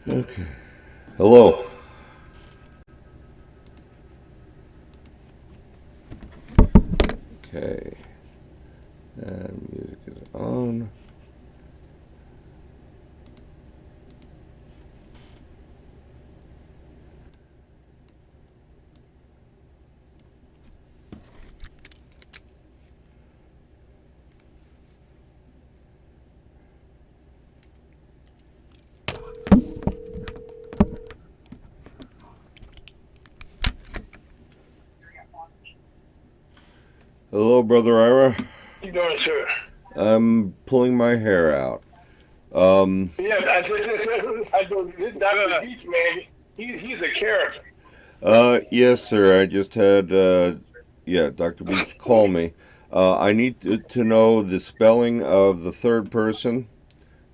Okay. Hello. Okay. And music is on. Hello, Brother Ira. How you doing, sir? I'm pulling my hair out. Um, Yeah, I do. This Dr. Beach man, he's a character. yes, sir. I just had, yeah, Dr. Beach call me. I need to know the spelling of the third person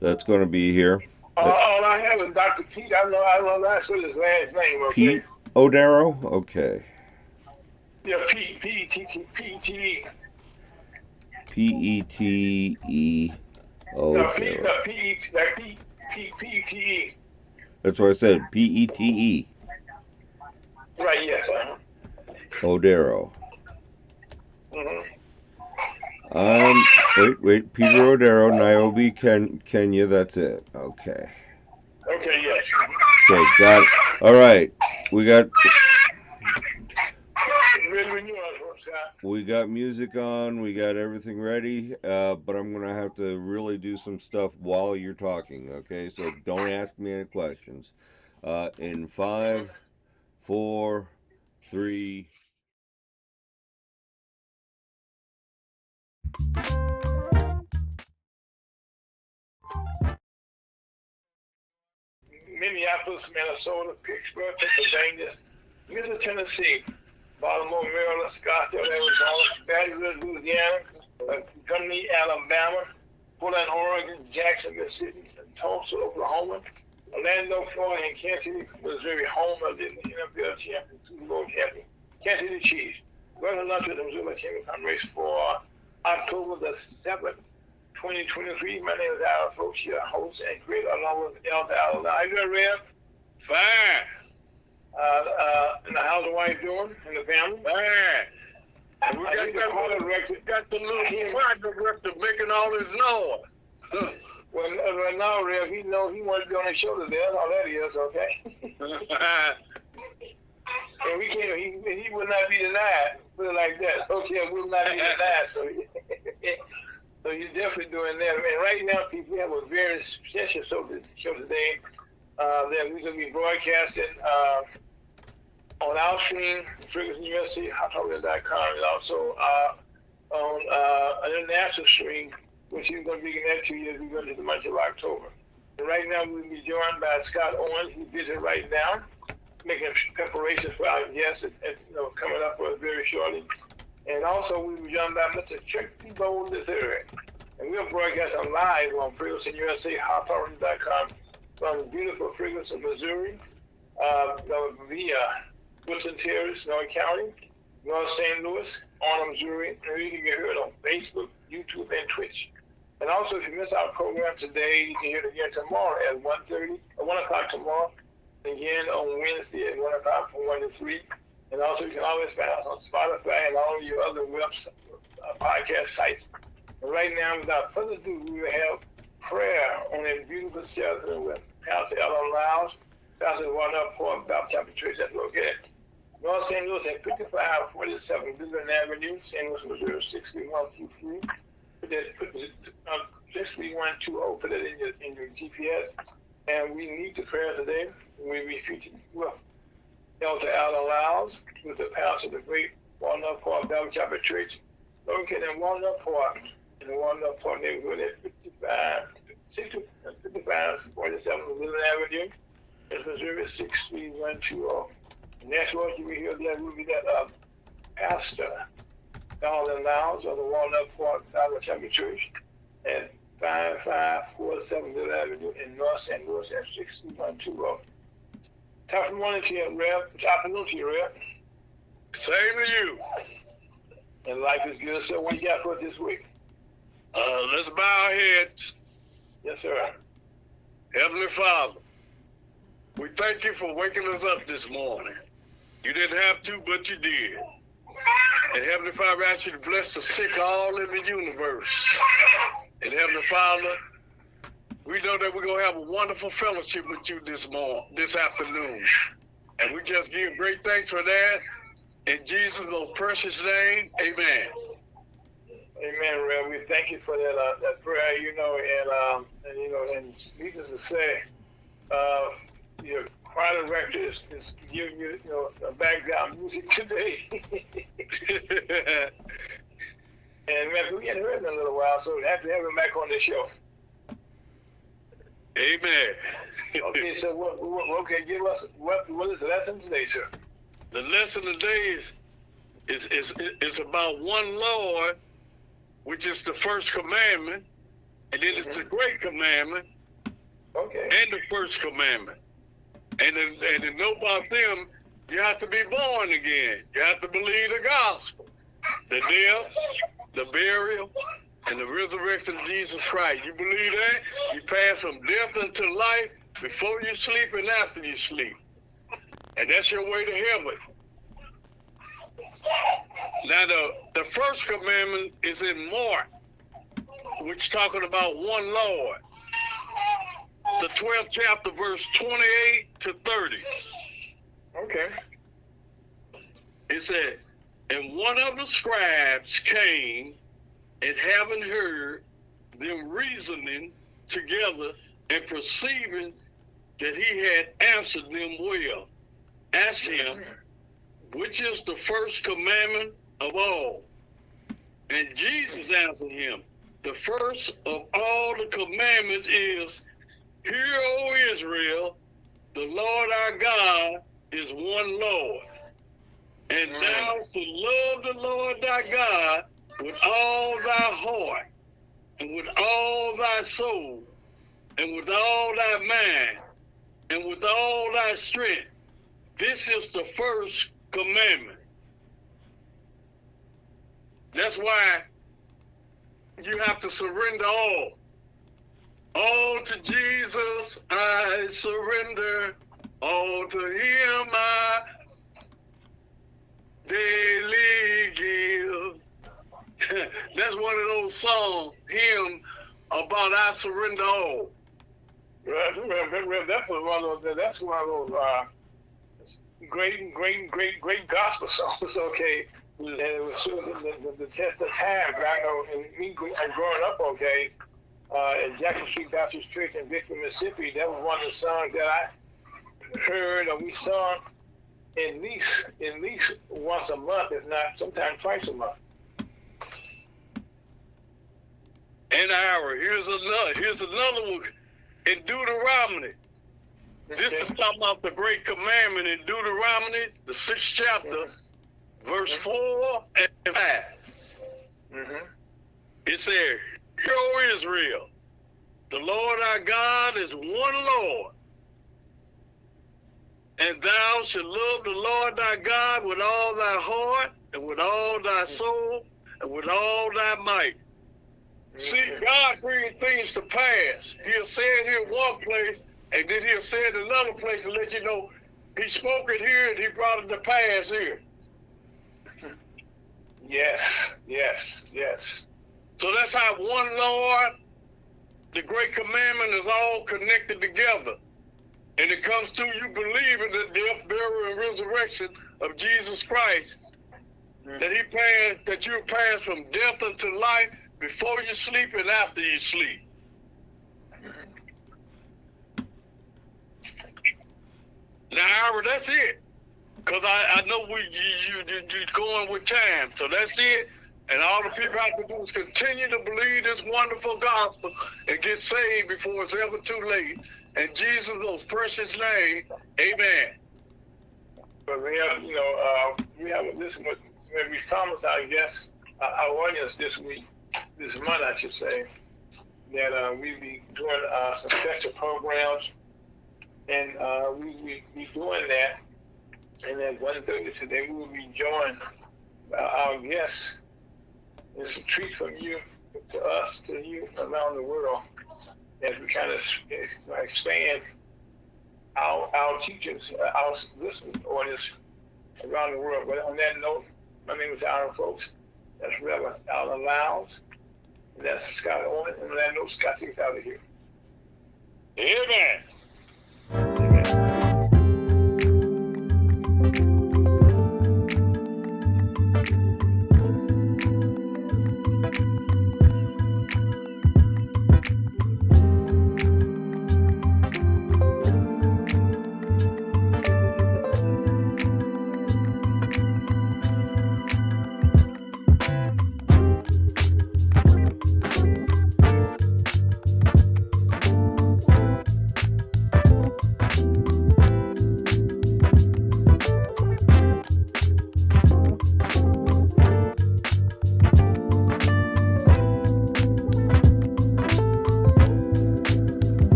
that's going to be here. All I have is Dr. Pete. I know that's what his last name. Okay. Pete Odaro? Okay. Yeah, P-E-T-T-P-E-T-E. P-E-T-E No, P, Odaro. no, P-E, like P-E-T-E. That's what I said. P-E-T-E Right, yes. Odaro. Mm-hmm. Wait. Peter Odaro, Niobe, Kenya. That's it. Okay. Okay, yes. Okay, got it. All right. We got Ready when you are, Scott. we got music on. We got everything ready. But I'm gonna have to really do some stuff while you're talking. Okay, so don't ask me any questions. In five, four, three. Minneapolis, Minnesota, Pittsburgh, Pennsylvania, Middle Tennessee, Baltimore, Maryland, Scottsdale, Arizona, Baton Rouge, Louisiana, Montgomery, Alabama, Portland, Oregon, Jackson, Mississippi, Tulsa, Oklahoma, Orlando, Florida, and Kansas City, Missouri, home of the NFL champion, Super Bowl champion, Kansas City Chiefs. Welcome to the Missouri Champion Race for October the 7th. 2023. My name is Al Folks, your host and creator, along with Elder Al. How you doing, Rev? Fine. And how's the wife doing and the family? Fine. And we got the little fire director making all this noise. Well, right now, Rev, he knows he wants to be on the show today. That's all that is, okay? And we can't, he will not be denied. Put it like that. Okay, will not be denied. So you're definitely doing that. I mean, right now, people, we have a very special show today that we're going to be broadcasting on our stream, Ferguson University, hottopic.com, and also on an international stream, which is going to be connected to you as we go into the month of October. And right now, we'll be joined by Scott Owens, who's busy right now, making preparations for our guests, coming up for us very shortly. And also, we were joined by Mr. Chuck T-Bone III. And we're broadcasting live on Ferguson USA, hottopic.com, from beautiful Ferguson, Missouri, via Woodson Terrace, North County, North St. Louis, Arnhem, Missouri, and you can get heard on Facebook, YouTube, and Twitch. And also, if you miss our program today, you can hear it again tomorrow at 1 o'clock tomorrow, again on Wednesday at 1 o'clock from 1 to 3. And also, you can always find us on Spotify and all your other podcast sites. And right now, without further ado, we will have prayer on a beautiful shelter with Pastor Ellen Lyles, Pastor Walnut Point Baptist Church at located North St. Louis at 5547 Goodland Avenue, St. Louis, Missouri 63123. Put that 63120. Put that in your GPS. And we need the prayer today. We be featured with Elder Allen Lyles, with the pastor of the great Walnut Park Baptist Church, located in Walnut Park, in the Walnut Park neighborhood at 5547 Woodland Avenue, in Missouri 63120. And that's what you will hear that will be that Pastor Allen Lyles of the Walnut Park Baptist Church at 5547 Woodland Avenue in North St. Louis at 63120. Top morning to you, Rev. Top afternoon to you, Rev. Same to you. And life is good. So what you got for us this week? Let's bow our heads. Yes, sir. Heavenly Father, We thank you for waking us up this morning. You didn't have to, but you did. And Heavenly Father, I ask you to bless the sick all in the universe. And Heavenly Father, we know that we're going to have a wonderful fellowship with you this afternoon. And we just give great thanks for that. In Jesus' most precious name, amen. Amen, Rev. We thank you for that prayer, and needless to say, your choir director is giving you, a background music today. And man, we hadn't heard him in a little while, so we have to have him back on the show. Amen. Okay, so give us what is the lesson today, sir? The lesson today is about one Lord, which is the first commandment, and then it's the great commandment, and the first commandment. And to know about them, you have to be born again. You have to believe the gospel, the death, the burial, and the resurrection of Jesus Christ. You believe that? You pass from death into life before you sleep and after you sleep. And that's your way to heaven. Now, the first commandment is in Mark, which is talking about one Lord. The 12th chapter, verse 28 to 30. Okay. It said, and one of the scribes came, and having heard them reasoning together and perceiving that he had answered them well, asked him, which is the first commandment of all? And Jesus answered him, the first of all the commandments is, hear, O Israel, the Lord our God is one Lord. And thou shalt love the Lord thy God with all thy heart, and with all thy soul, and with all thy mind, and with all thy strength. This is the first commandment. That's why you have to surrender all. All to Jesus I surrender, all to him I daily give. That's one of those songs, hymn about I surrender all. That's one of those great gospel songs. Okay, and it was the test of time. I know, and me growing up, okay, at Jackson Street Baptist Church in Victor, Mississippi, that was one of the songs that I heard or we sung at least once a month, if not sometimes twice a month. An hour. Here's another one in Deuteronomy. This is talking about the great commandment in Deuteronomy, the 6th chapter, verse 4 and 5. It says, hear, O Israel, the Lord our God is one Lord, and thou shalt love the Lord thy God with all thy heart, and with all thy soul, and with all thy might. See, God brings things to pass. He'll say it here in one place, and then he'll say it in another place to let you know he spoke it here and he brought it to pass here. Yes. So that's how one Lord, the great commandment is all connected together. And it comes through you believing the death, burial, and resurrection of Jesus Christ. That you pass from death unto life before you sleep and after you sleep. Now, Ira, that's it. Because I know you're going with time. So that's it. And all the people have to do is continue to believe this wonderful gospel and get saved before it's ever too late. In Jesus' most precious name, amen. But we have, this we promised, I guess, our audience this month, I should say, that we'll be doing some special programs, and we'll be doing that. And at 1:30 today, we will be joined by our guests. It's a treat from you to us, to you around the world, as we kind of expand our teachers, our listeners, audience around the world. But on that note, my name is Aaron Folks. That's Reverend Alan Lyles. And that's Scott Owen. And on that note, Scott takes out of here. Amen.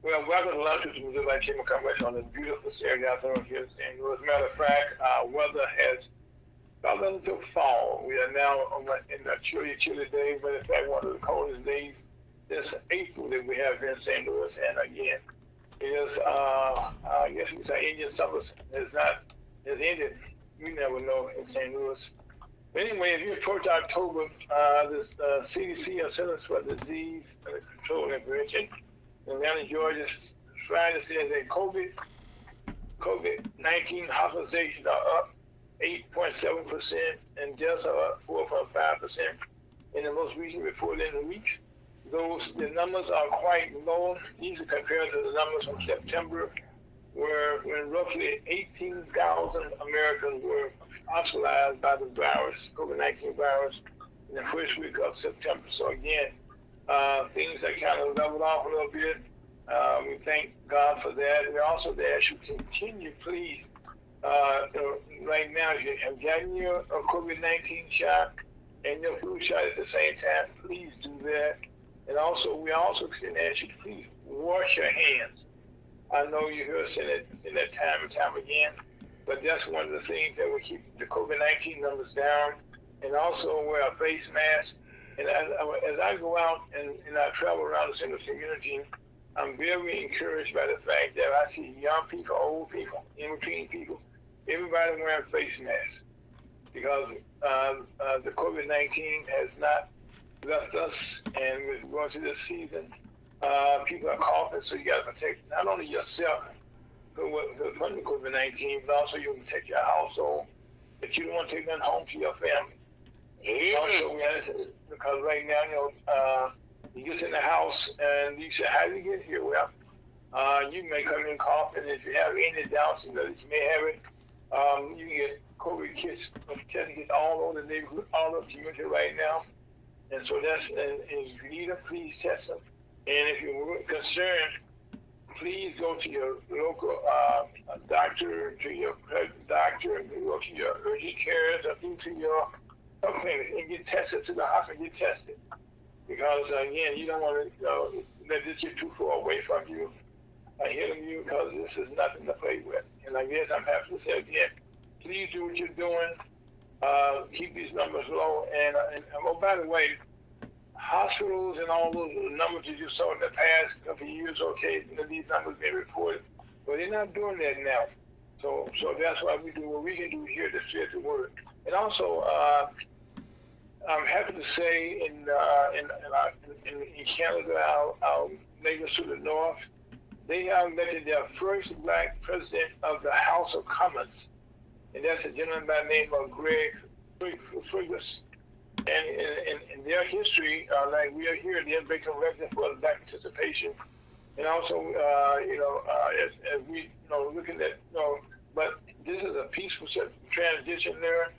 Well, welcome to Lunch with the Light Chamber Convention on this beautiful Saturday afternoon here in St. Louis. As a matter of fact, weather has gotten into fall. We are now in the chilly day, but in fact, one of the coldest days this April that we have here in St. Louis. And again, it is, I guess we say Indian summer has ended. You never know in St. Louis. But anyway, if you approach October, the CDC, or Centers for Disease Control and Prevention, in Atlanta, Georgia, trying to say that COVID-19 hospitalizations are up 8.7% and deaths are up 4.5% in the most recent reported in the weeks. The numbers are quite low. These are compared to the numbers from September, when roughly 18,000 Americans were hospitalized by the virus, COVID-19 virus, in the first week of September. So again, things are kind of leveled off a little bit. We thank God for that. We also ask you to continue, please. Right now, if you have gotten your COVID-19 shot and your flu shot at the same time, please do that. And also, we also can ask you to please wash your hands. I know you hear us in that time and time again, but that's one of the things that will keep the COVID-19 numbers down. And also wear a face mask. And as I go out and I travel around the St. Louis community, I'm very encouraged by the fact that I see young people, old people, in-between people, everybody wearing face masks. Because the COVID-19 has not left us, and we're going through this season. People are coughing, so you got to protect not only yourself from the COVID-19, but also you protect your household. But you don't want to take nothing home to your family. Also, because right now, you get in the house and you say, how did you get here? Well, you may come in coughing. If you have any doubts that you may have it, you can get COVID kits, testing kits all over the neighborhood, all over the community right now. And so and if you need them, please test them. And if you're concerned, please go to your local doctor, to your doctor, and go to your urgent cares, or to your clinic and get tested, to the hospital, get tested. Because again, you don't want to let this get too far away from you, hitting you, because this is nothing to play with. And I guess I'm happy to say again, please do what you're doing. Keep these numbers low. And oh, by the way, hospitals and all those numbers that you saw in the past couple of years, okay, these numbers been reported, but they're not doing that now. So that's why we do what we can do here to share the word. And also, I'm happy to say in Canada, our neighbors to the north, they have elected their first black president of the House of Commons, and that's a gentleman by the name of Greg Frigus. And in their history, like we are here, they're breaking records for black participation, and also, as we, looking at, but this is a peaceful transition there,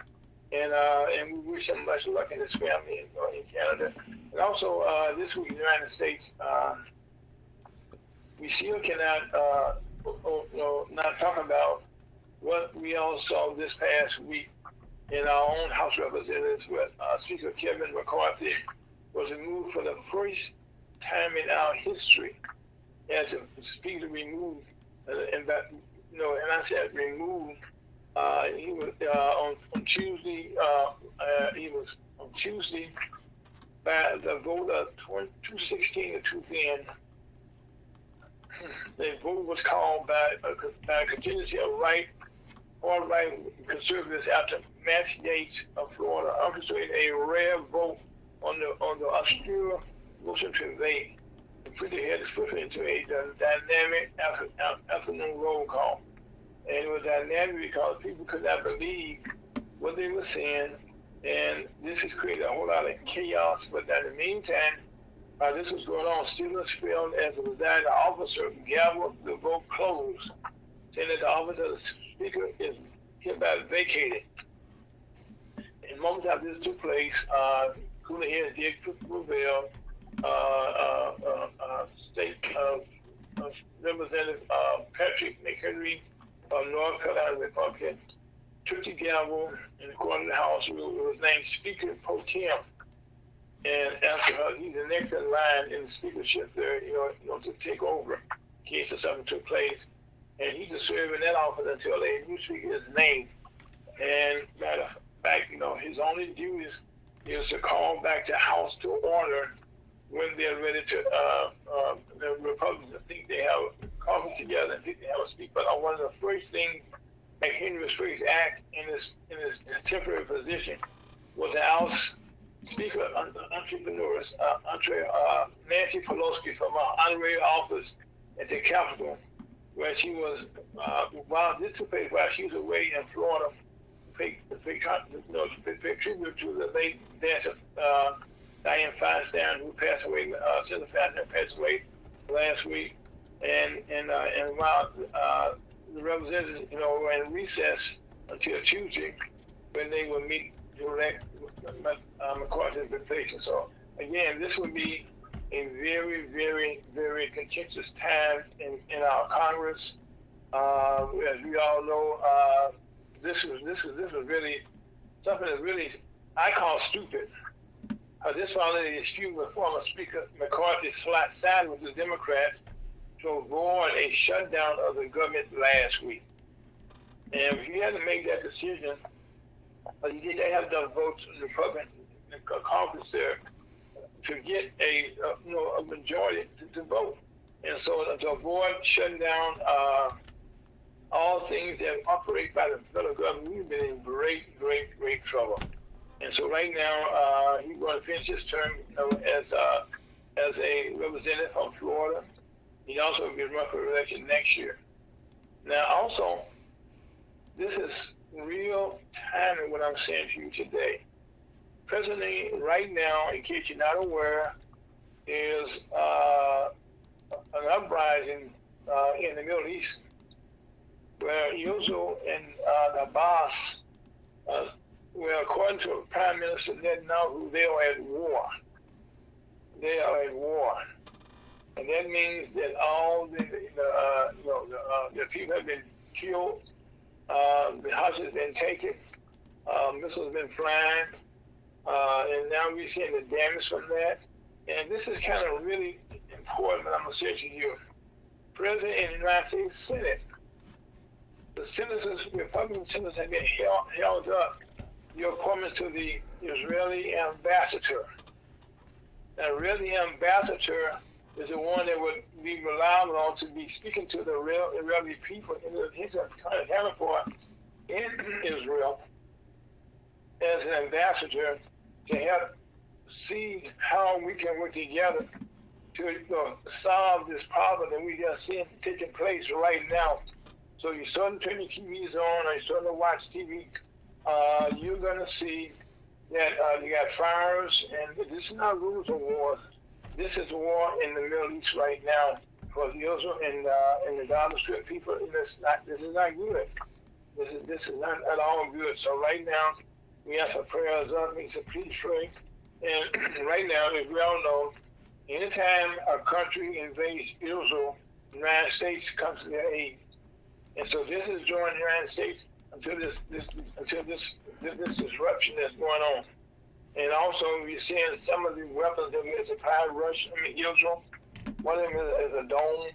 and we wish him much luck in his family in Canada. And also, this week in the United States, we still cannot, not talk about what we all saw this past week in our own House of Representatives, where Speaker Kevin McCarthy was removed for the first time in our history as a speaker removed, and I said removed. He was on Tuesday. He was on Tuesday by the vote of 216 to 210. The vote was called by a contingency of all-right conservatives after Matt Yates of Florida orchestrated a rare vote on the obscure motion to invade. and put their heads swiftly into a dynamic afternoon roll call. And it was dynamic because people could not believe what they were seeing, and this has created a whole lot of chaos. But in the meantime, this was going on. Students failed as the presiding officer gavelled the vote closed, saying that the office of the speaker is hereby vacated. And moments after this took place, cooler heads did prevail. State Representative Patrick McHenry of North Carolina Republican took the gavel, and according to the House rule, it was named Speaker Pro Tem. And after her, he's the next in line in the speakership there, to take over in case something took place. And he's to serve in that office until a new speaker is named. And matter of fact, his only duties is to call back the House to order when they're ready to, the Republicans think they have a conference together and think they have a speaker. But one of the first things McHenry's first act in his temporary position was to oust Speaker entrepreneurs, Nancy Pelosi from her honorary office at the Capitol, where she was, while this took place while she was away in Florida, pay tribute to the late dancer, Dianne Feinstein, who passed away, Senator Feinstein passed away last week. And while the representatives, were in recess until Tuesday, when they would meet to elect McCarthy's replacement. So again, this would be a very, very, very contentious time in our Congress. As we all know, this was really something that really I call stupid. This violated the dispute with former Speaker McCarthy sided with the Democrats to avoid a shutdown of the government last week. And if you had to make that decision, they have the votes in the Republican Congress there to get a majority to vote. And so to avoid shutting down all things that operate by the federal government, we've been in great, great, great trouble. And so right now, he's going to finish his term as a representative from Florida. He also will be run for election next year. Now, also, this is real time in what I'm saying to you today. Presently, right now, in case you're not aware, is an uprising in the Middle East where Yusuf and Abbas, well, according to Prime Minister Netanyahu, they are at war. They are at war. And that means that all the people have been killed, the house has been taken, missiles have been flying, and now we're seeing the damage from that. And this is kind of really important, but I'm going to say to you. President in the United States Senate, the senators, Republican senators have been held up. Your appointment to the Israeli ambassador. And really, ambassador is the one that would be relied on to be speaking to the Israeli people in his kind of heaven for in Israel as an ambassador to help see how we can work together to solve this problem that we got seeing taking place right now. So you starting to turn your TVs on, or you starting to watch TV, you're gonna see that you got fires, and this is not rumors of war. This is war in the Middle East right now for Israel and the Gaza Strip people. And this is not good. This is not at all good. So right now, we ask for prayers up. We say, please pray. And right now, as we all know, anytime a country invades Israel, the United States comes to their aid. And so this is joining the United States until this disruption that's going on. And also, we're seeing some of the weapons that we supplied Israel. One of them is a dome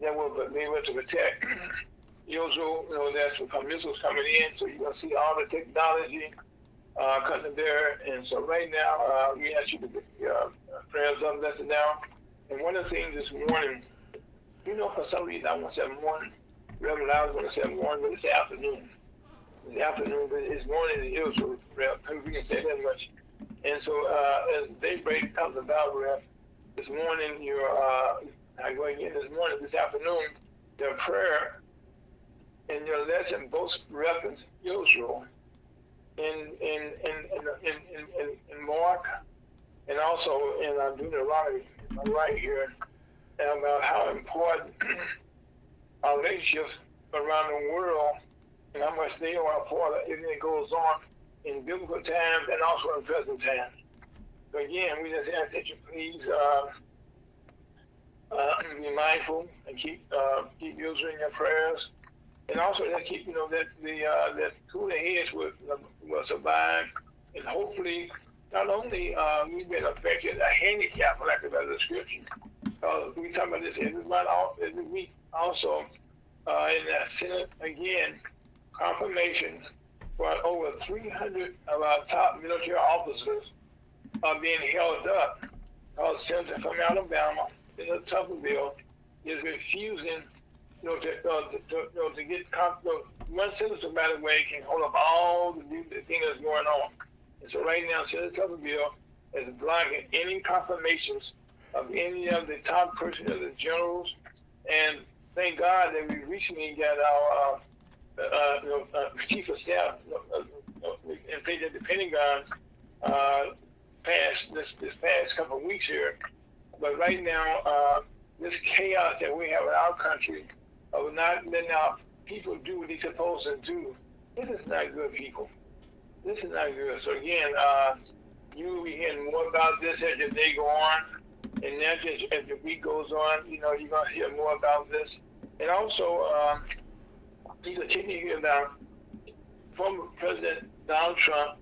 that will be able to protect Israel. That's from missiles coming in. So you're going to see all the technology coming there. And so right now, we ask you to get prayers up, listen down. And one of the things this morning, for some reason, I want to say morning. Reverend, I was going to say morning, but it's afternoon. It's afternoon, but it's morning in Israel. We can say that much. And so as daybreak comes about, this morning, I'm going in this afternoon, the prayer and your lesson both reference Israel in Mark, and also in Deuteronomy, right here, about how important our relationships around the world and how much they are a part of everything that goes on in biblical times and also in present times. So again, we just ask that you please be mindful and keep using your prayers, and also that keep that cooler heads will survive, and hopefully not only we've been affected, a handicap, like the description. We talk about this every week. Also, in the Senate again, confirmation for over 300 of our top military officers are being held up. Our senator from Alabama, Senator Tuberville, is refusing to get one senator, by the way, can hold up all the things that's going on. And so right now, Senator Tuberville is blocking any confirmations of any of the top persons of the generals. And thank God that we recently got our chief of staff in place at the Pentagon this past couple of weeks here. But right now, this chaos that we have in our country of not letting our people do what they're supposed to do, this is not good, people. This is not good. So again, you will be hearing more about this as the day go on, and not just as the week goes on. You're going to hear more about this. And also, you continue to hear about former President Donald Trump,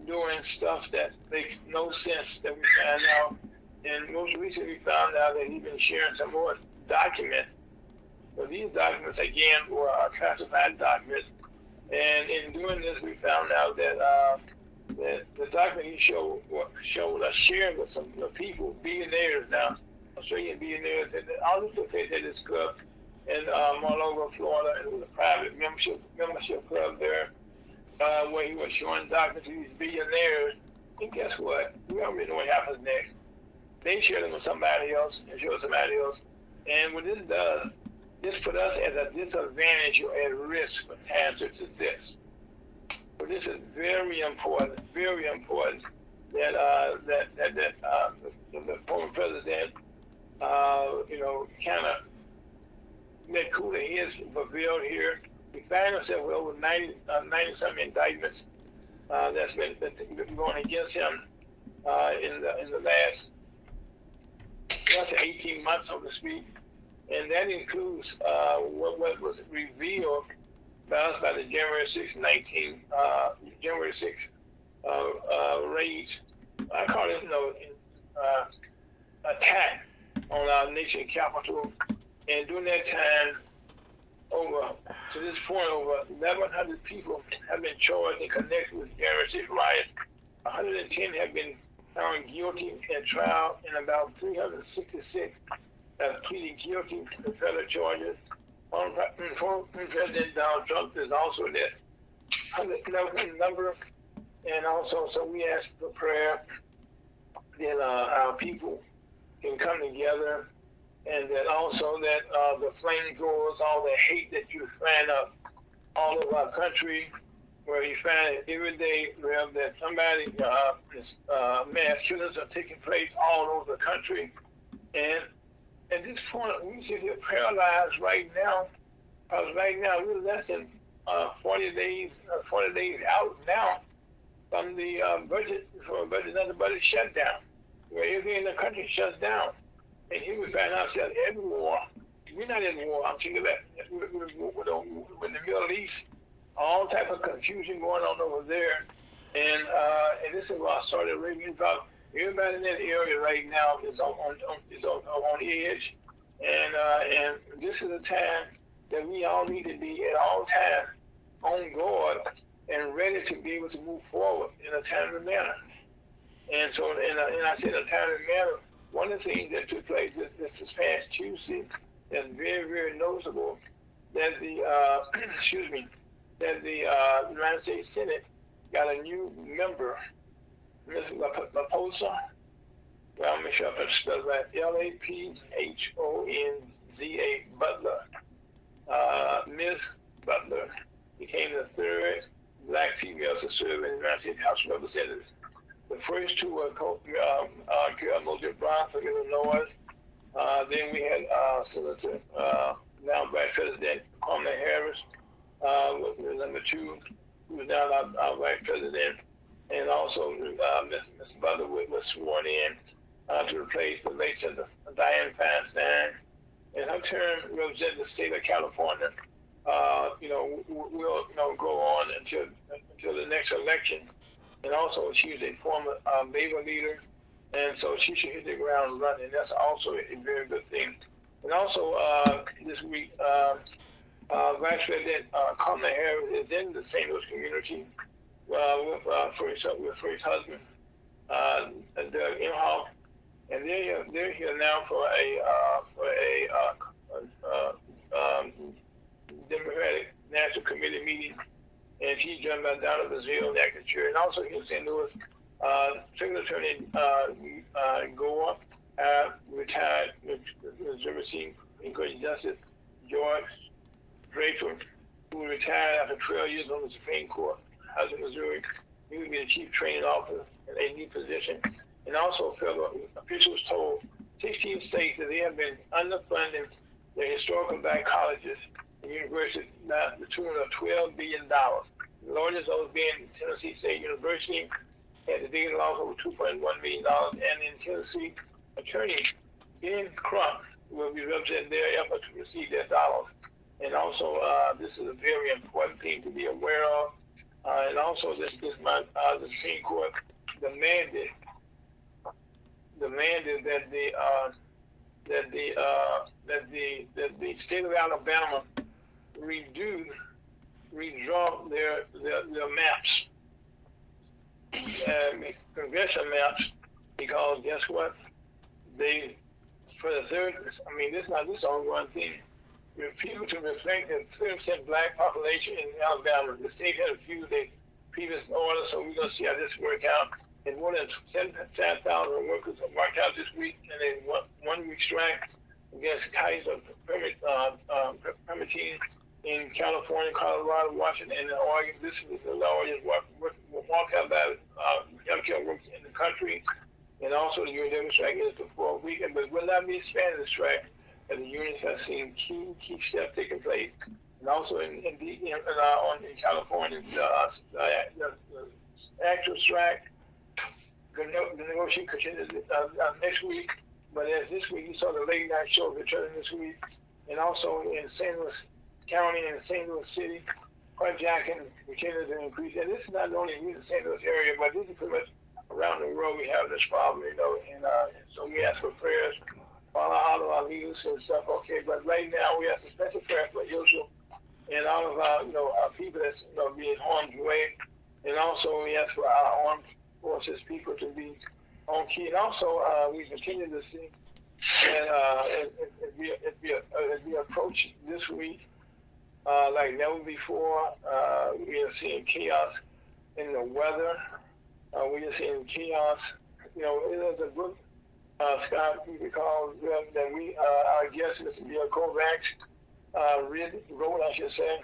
doing stuff that makes no sense that we find out. And most recently, we found out that he's been sharing some more documents. But these documents, again, were classified documents. And in doing this, we found out that the document he showed us sharing with some people, billionaires now, Australian billionaires, and all this located at this club in Marlowe, Florida, and it was a private membership club there, where he was showing documents to these billionaires. And guess what? We already know what happens next. They share them with somebody else and show somebody else. And what this does, this put us at a disadvantage or at risk for answer to this. So this is very important that the former president, kind of let cooler heads prevail here. We find ourselves with over 90-something indictments that's been going against him in the last 18 months, so to speak. And that includes what was revealed by us by the January 6, raids. I call it, attack on our nation capital. And during that time, to this point, over 1,100 people have been charged in connection with January 6 riot. 110 have been found guilty at trial, and about 366 have pleaded guilty to federal charges. Former President Donald Trump is also that number, and also so we ask for prayer that our people can come together, and that also that the flamethrowers, all the hate that you find up all over our country, where you find it every day, that somebody, mass killings are taking place all over the country. And at this point, we sit here paralyzed right now, because right now we're less than 40 days out now from the another budget shutdown, where everything in the country shuts down. And here we find ourselves in war. We're not in war. I'm thinking that with the Middle East, all type of confusion going on over there. And this is why I started reading about everybody in that area right now is on edge. And this is a time that we all need to be at all times on guard and ready to be able to move forward in a timely manner. And so, and I said a timely manner. One of the things that took place this past Tuesday that's very, very noticeable, that the that the United States Senate got a new member, Ms. Laposa. Well, I'll make sure I spell that. Laphoonza Butler. Ms. Butler became the third black female to serve in the United States House of Representatives. The first two were Mildred Brown from Illinois. Then we had Senator, now Vice President Kamala Harris, was number two, who was now our Vice President. And also Ms. Butler was sworn in to replace the late Senator Dianne Feinstein. And her term represented the state of California. Will go on until the next election. And also, she's a former Labour leader, and so she should hit the ground running. That's also a very good thing. And also, this week, Vice President Kamala Harris is in the St. Louis community with first husband, Doug Imhoff, and they're here now for a Democratic National Committee meeting. And she's joined by Donna Brazil, the acting chair, and also here in St. Louis, Secretary Gore, retired Missouri Supreme Justice George Draper, who retired after 12 years on the Supreme Court, House of Missouri. He would be the chief training officer in a new position. And also, federal officials told 16 states that they have been underfunding their historical black colleges and universities now to the tune of $12 billion. The largest of those being Tennessee State University had the biggest loss over $2.1 million, and in Tennessee, attorney Ben Crump will be representing their effort to receive their dollars. And also, this is a very important thing to be aware of. And also, this month, the Supreme Court demanded that the state of Alabama redraw their maps, congressional maps, because guess what? They, for the third, I mean, this is not this ongoing thing. Refuse to reflect the 30% black population in Alabama. The state had refused the previous order, so we're going to see how this works out. And more than 75,000 workers have walked out this week, and then one week strike against Kaiser permitting in California, Colorado, Washington, and Oregon. This is the largest walkout by healthcare workers in the country. And also the UAW strike is the 4th weekend, but will not be expanded the strike, as the unions have seen key steps taking place. And also in California, the actual strike, the negotiation continues next week. But as this week, you saw the late night show returning this week. And also in St. Louis County and St. Louis City, carjacking continues to increase. And this is not only in the St. Louis area, but this is pretty much around the world we have this problem, and so we ask for prayers for all of our leaders and stuff, okay, but right now we ask a special prayer for Israel and all of our, our people that's, being harmed away, and also we ask for our armed forces people to be on key. And also, we continue to see that as we approach this week, like never before, we are seeing chaos in the weather. We are seeing chaos. You know, there's a book, Scott, we recall that our guest, Mr. Bill Kovacs, wrote, I should say,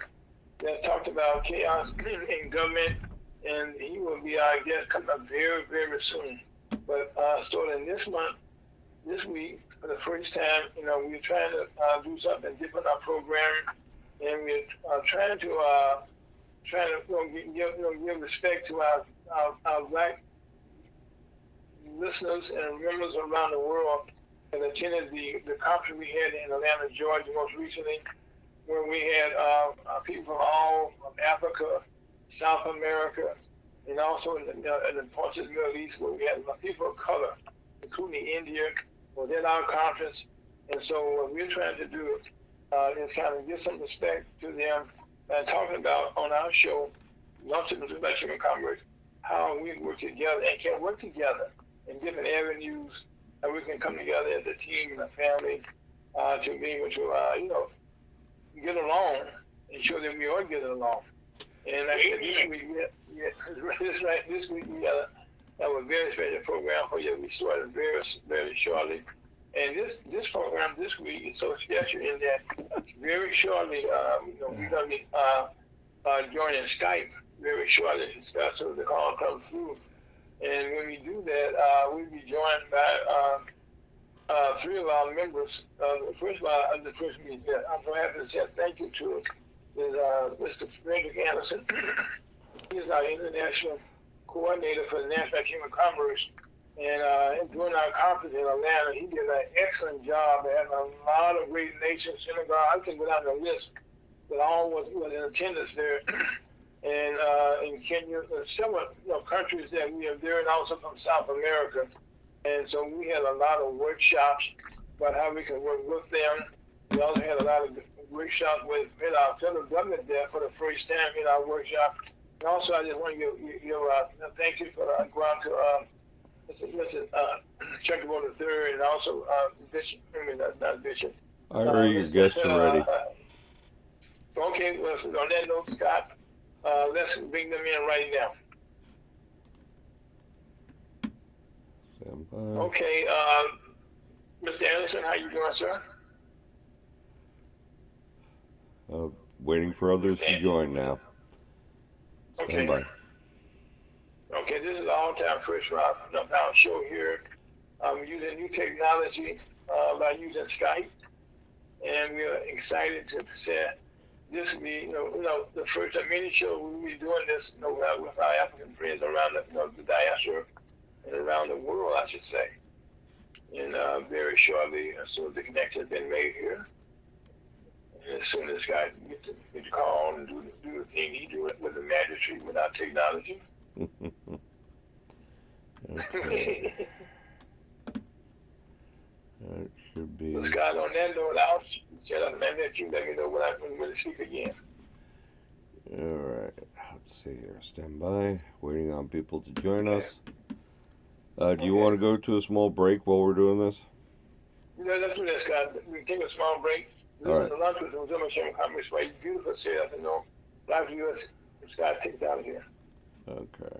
that talked about chaos in government, and he will be our guest coming up very, very soon. But starting this month, this week, for the first time, you know, we're trying to do something different in our programming, and we're trying to give respect to our black listeners and members around the world that attended the conference we had in Atlanta, Georgia, most recently, where we had people from all of Africa, South America, and also in the parts of the Middle East where we had people of color, including India, was in our conference. And so what we're trying to do is kind of give some respect to them and talking about on our show, Lunch and Human Commerce, how we work together and can work together in different avenues, and we can come together as a team and a family to be able to, get along and show that we are getting along. And like I said, this week we got a very special program for you. We started very, very shortly. And this program this week is so special in that very shortly, we're going to be joining Skype very shortly, so the call comes through. And when we do that, we'll be joined by three of our members. First of all, the first meeting, I'm so happy to say thank you to is Mr. Frederick Anderson. He's our international coordinator for the National Human Commerce. And during our conference in Atlanta, he did an excellent job. They had a lot of great nations, synagogue. I can go down the list, but all was in attendance there. And in Kenya, several countries that we are there, and also from South America. And so we had a lot of workshops about how we can work with them. We also had a lot of workshops with our federal government there for the first time in our workshop. And also, I just want to give thank you for going to Mr. Chuckable III, and also Bishop, not Bishop. I heard your guests already. Okay, well, so on that note, Scott, let's bring them in right now. Okay, Mr. Anderson, how you doing, sir? Waiting for others to join now. Stand by. Okay, this is the all-time first round show here. I'm using new technology by using Skype, and we are excited to present this will be, the first of many shows. We'll be doing this, with our African friends around the diaspora and around the world, I should say. And very shortly, so the connection has been made here. And as soon as this guy get to call and do the thing he do it with the magistrate, with our technology. Okay. That should be. So Scott, on that note, I'll shut up and let you let me know when I'm going to speak again. All right. Let's see here. Stand by. Waiting on people to join us. Do you want to go to a small break while we're doing this? No, let's do this, Scott. We can take a small break. All right. The lunch with the Human Commerce, beautiful city, live U.S. Scott, take it out of here. Okay.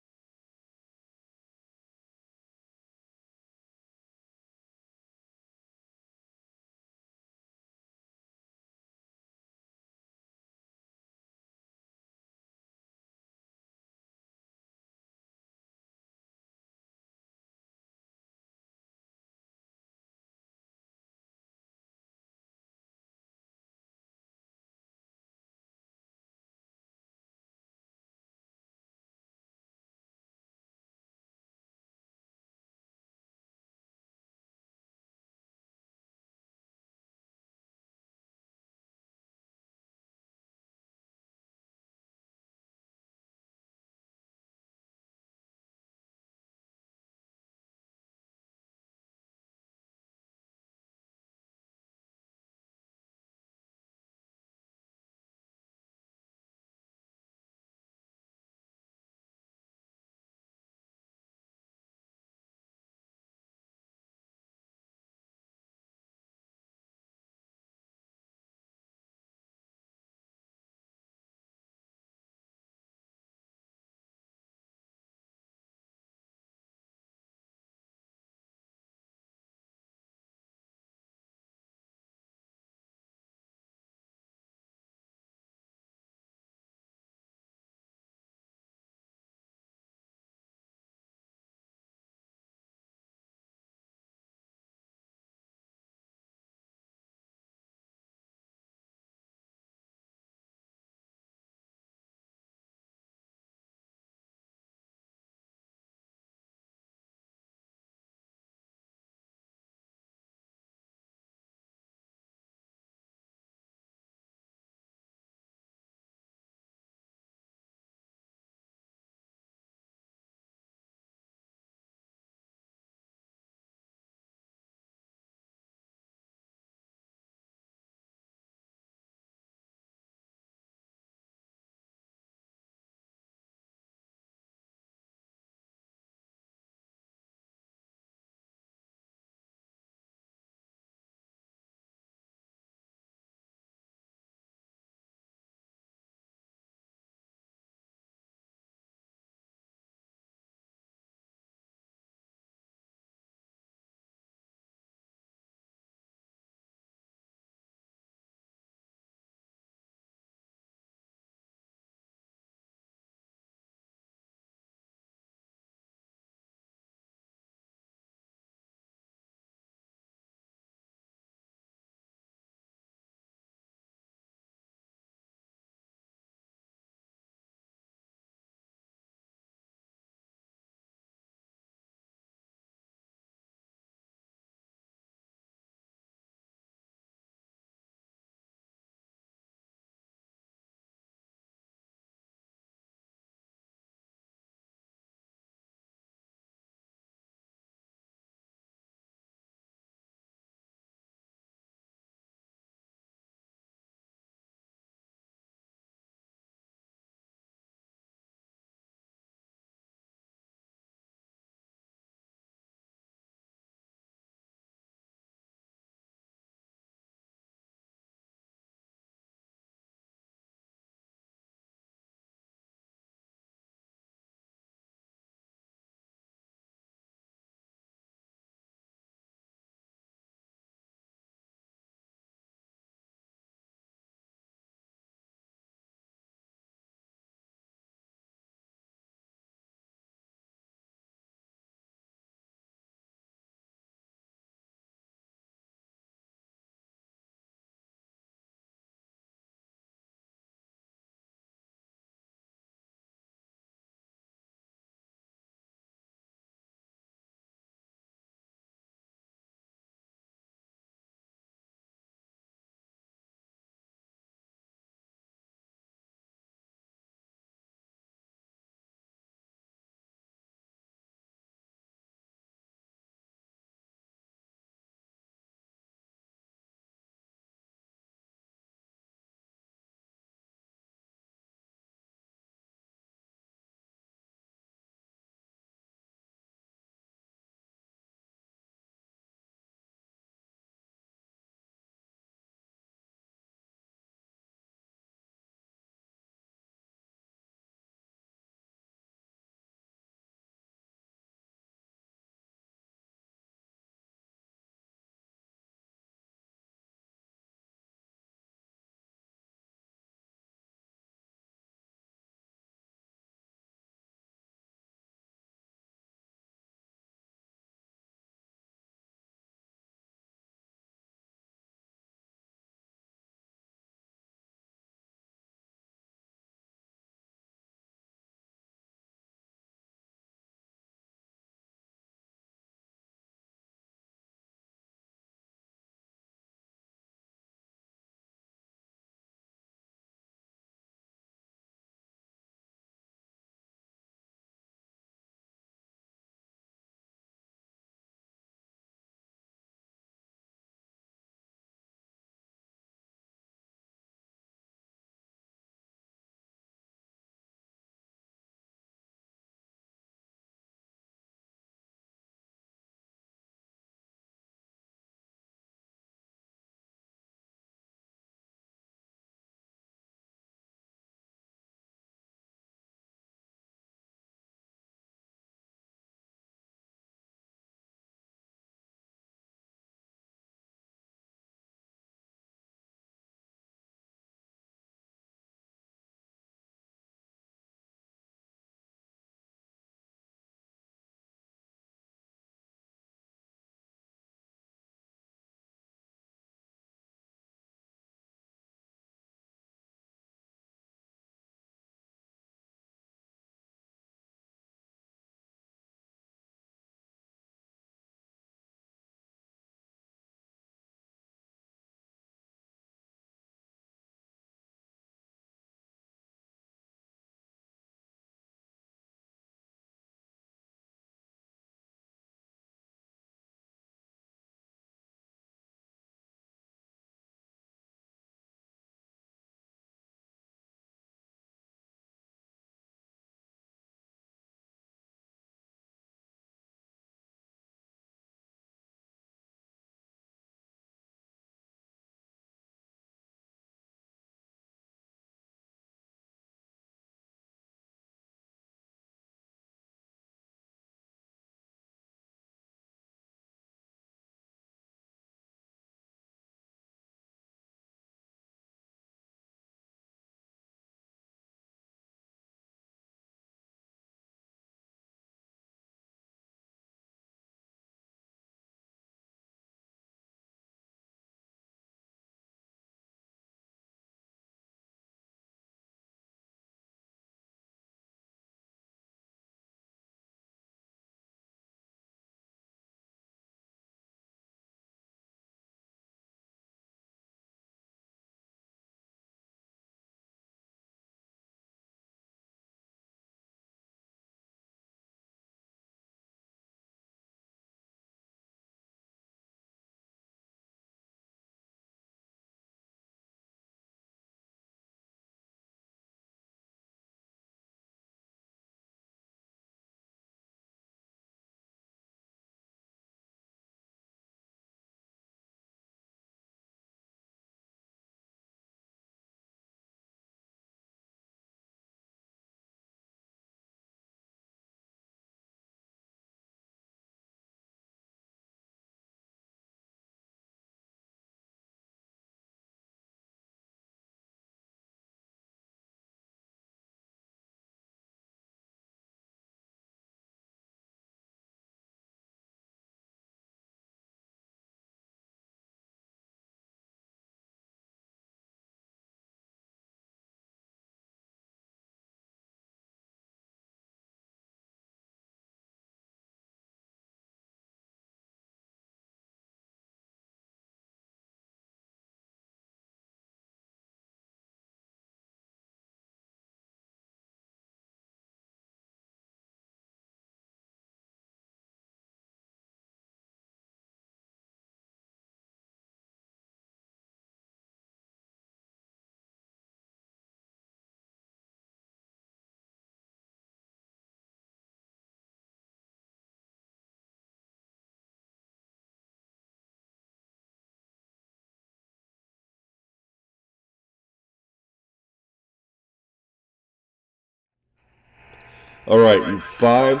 All right, in five,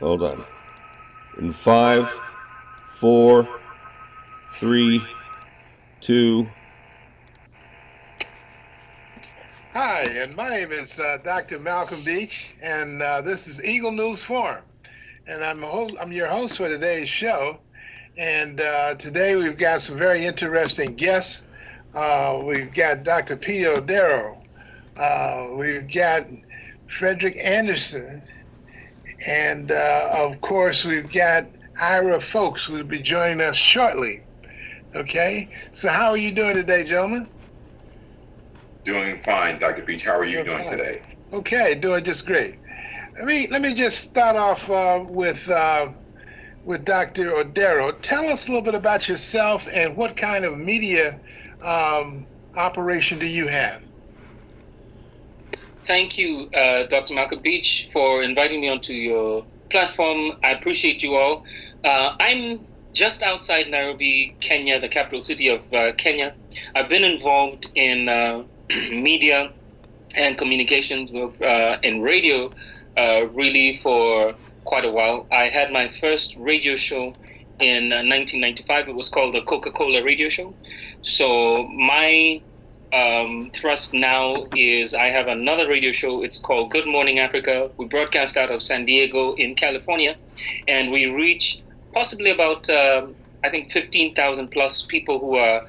hold on. In 5, 4, 3, 2. Hi, and my name is Dr. Malcolm Beach, and this is Eagle News Forum. And I'm your host for today's show. And today we've got some very interesting guests. We've got Dr. Peter Odero. We've got Frederick Anderson. And of course, we've got Ira Folks, who will be joining us shortly. Okay, so how are you doing today, gentlemen? Doing fine, Dr. Beach. How are you doing today? Okay, doing just great. Let me just start off with Dr. Odero. Tell us a little bit about yourself and what kind of media operation do you have? Thank you, Dr. Malcolm Beach, for inviting me onto your platform. I appreciate you all. I'm just outside Nairobi, Kenya, the capital city of Kenya. I've been involved in media and communications in radio really for quite a while. I had my first radio show in 1995. It was called the Coca-Cola Radio Show. So my thrust now is I have another radio show. It's called Good Morning Africa. We broadcast out of San Diego in California, and we reach possibly about I think 15,000 plus people who are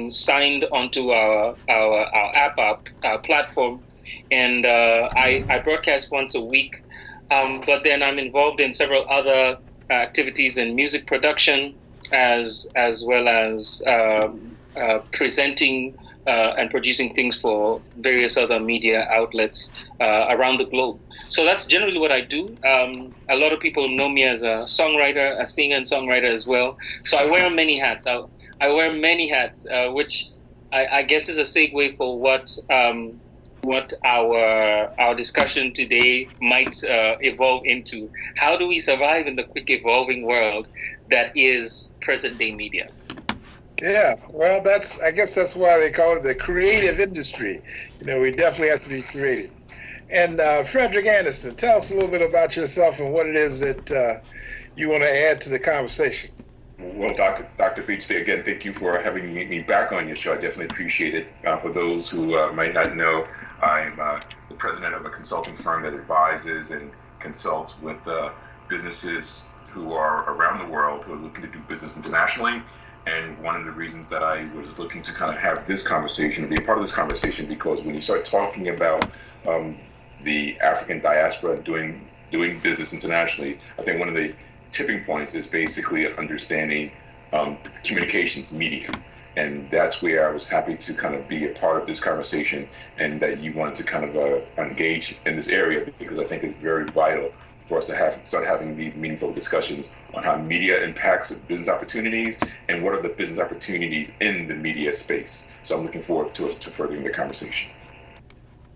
signed onto our app, our platform, and I broadcast once a week. But then I'm involved in several other activities in music production, as well as presenting and producing things for various other media outlets around the globe. So that's generally what I do. A lot of people know me as a songwriter, a singer and songwriter as well. So I wear many hats. I wear many hats, which I guess is a segue for what our discussion today might evolve into. How do we survive in the quick evolving world that is present day media? Yeah, well, I guess that's why they call it the creative industry. You know, we definitely have to be creative. And Frederick Anderson, tell us a little bit about yourself and what it is that you want to add to the conversation. Well, Dr. Beach, again, thank you for having me back on your show. I definitely appreciate it. For those who might not know, I'm the president of a consulting firm that advises and consults with businesses who are around the world who are looking to do business internationally. And one of the reasons that I was looking to kind of have this conversation, be a part of this conversation, because when you start talking about the African diaspora doing business internationally, I think one of the tipping points is basically understanding communications media. And that's where I was happy to kind of be a part of this conversation, and that you wanted to kind of engage in this area, because I think it's very vital for us to start having these meaningful discussions on how media impacts business opportunities and what are the business opportunities in the media space. So I'm looking forward to furthering the conversation.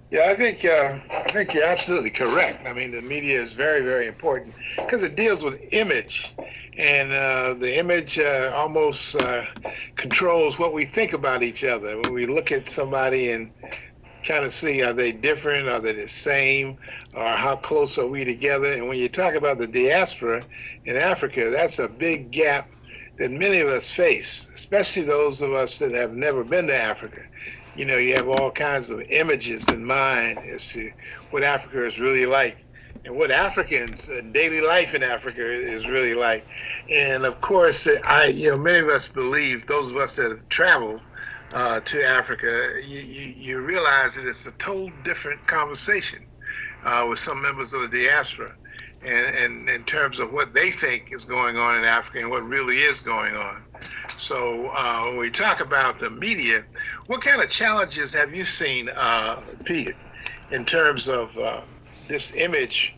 Yeah, I think you're absolutely correct. I mean, the media is very, very important because it deals with image, and the image almost controls what we think about each other. When we look at somebody and kind of see, are they different, are they the same, or how close are we together? And when you talk about the diaspora in Africa, that's a big gap that many of us face, especially those of us that have never been to Africa. You know, you have all kinds of images in mind as to what Africa is really like and what Africans' daily life in Africa is really like. And of course, many of us believe, those of us that have traveled to Africa, you realize that it's a total different conversation with some members of the diaspora, and in terms of what they think is going on in Africa and what really is going on. So when we talk about the media, what kind of challenges have you seen, Peter, in terms of this image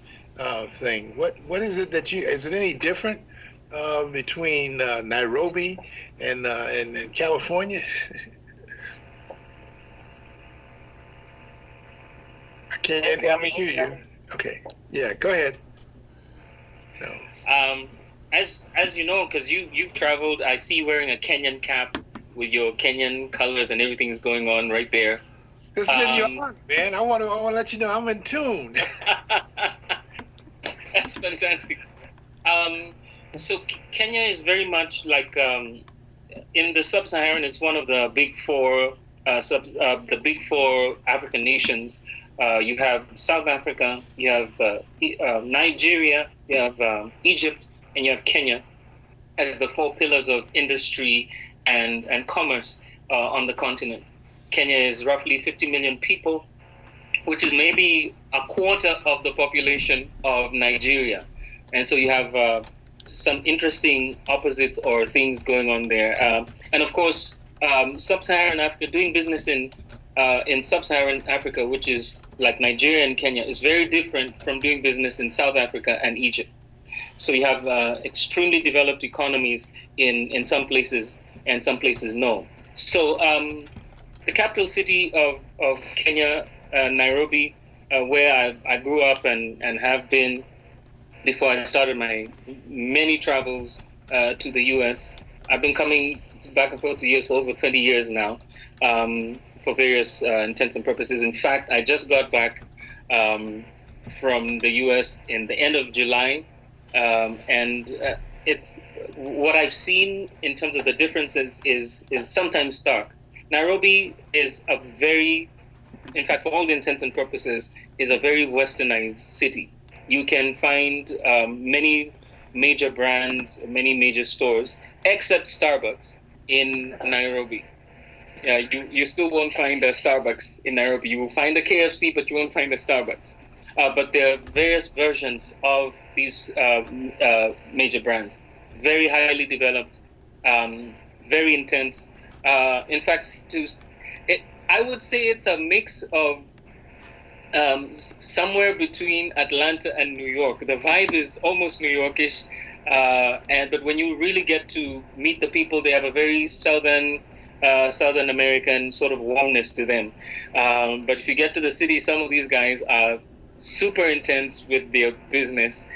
thing? What is it that is it any different between Nairobi and California? I can't hear you. Okay. Yeah, go ahead. No. As you know, because you've traveled, I see you wearing a Kenyan cap with your Kenyan colors and everything's going on right there. This is in your heart, man. I want to let you know I'm in tune. That's fantastic. So Kenya is very much like in the sub-Saharan. It's one of the big four African nations. You have South Africa, you have Nigeria, you have Egypt, and you have Kenya as the four pillars of industry and commerce on the continent. Kenya is roughly 50 million people, which is maybe a quarter of the population of Nigeria. And so you have some interesting opposites or things going on there. And of course, sub-Saharan Africa, doing business in sub-Saharan Africa, which is like Nigeria and Kenya, is very different from doing business in South Africa and Egypt. So you have extremely developed economies in some places, and some places no. So the capital city of Kenya, Nairobi, where I grew up and have been before I started my many travels to the U.S. I've been coming back and forth to the U.S. for over 20 years now for various intents and purposes. In fact, I just got back from the U.S. in the end of July. And it's what I've seen in terms of the differences is sometimes stark. Nairobi is a very, in fact, for all the intents and purposes, is a very westernized city. You can find many major brands, many major stores, except Starbucks in Nairobi. You still won't find a Starbucks in Nairobi. You will find a KFC, but you won't find a Starbucks. But there are various versions of these major brands. Very highly developed, very intense. In fact, I would say it's a mix of somewhere between Atlanta and New York. The vibe is almost New Yorkish, but when you really get to meet the people, they have a very Southern American sort of warmness to them. But if you get to the city, some of these guys are super intense with their business.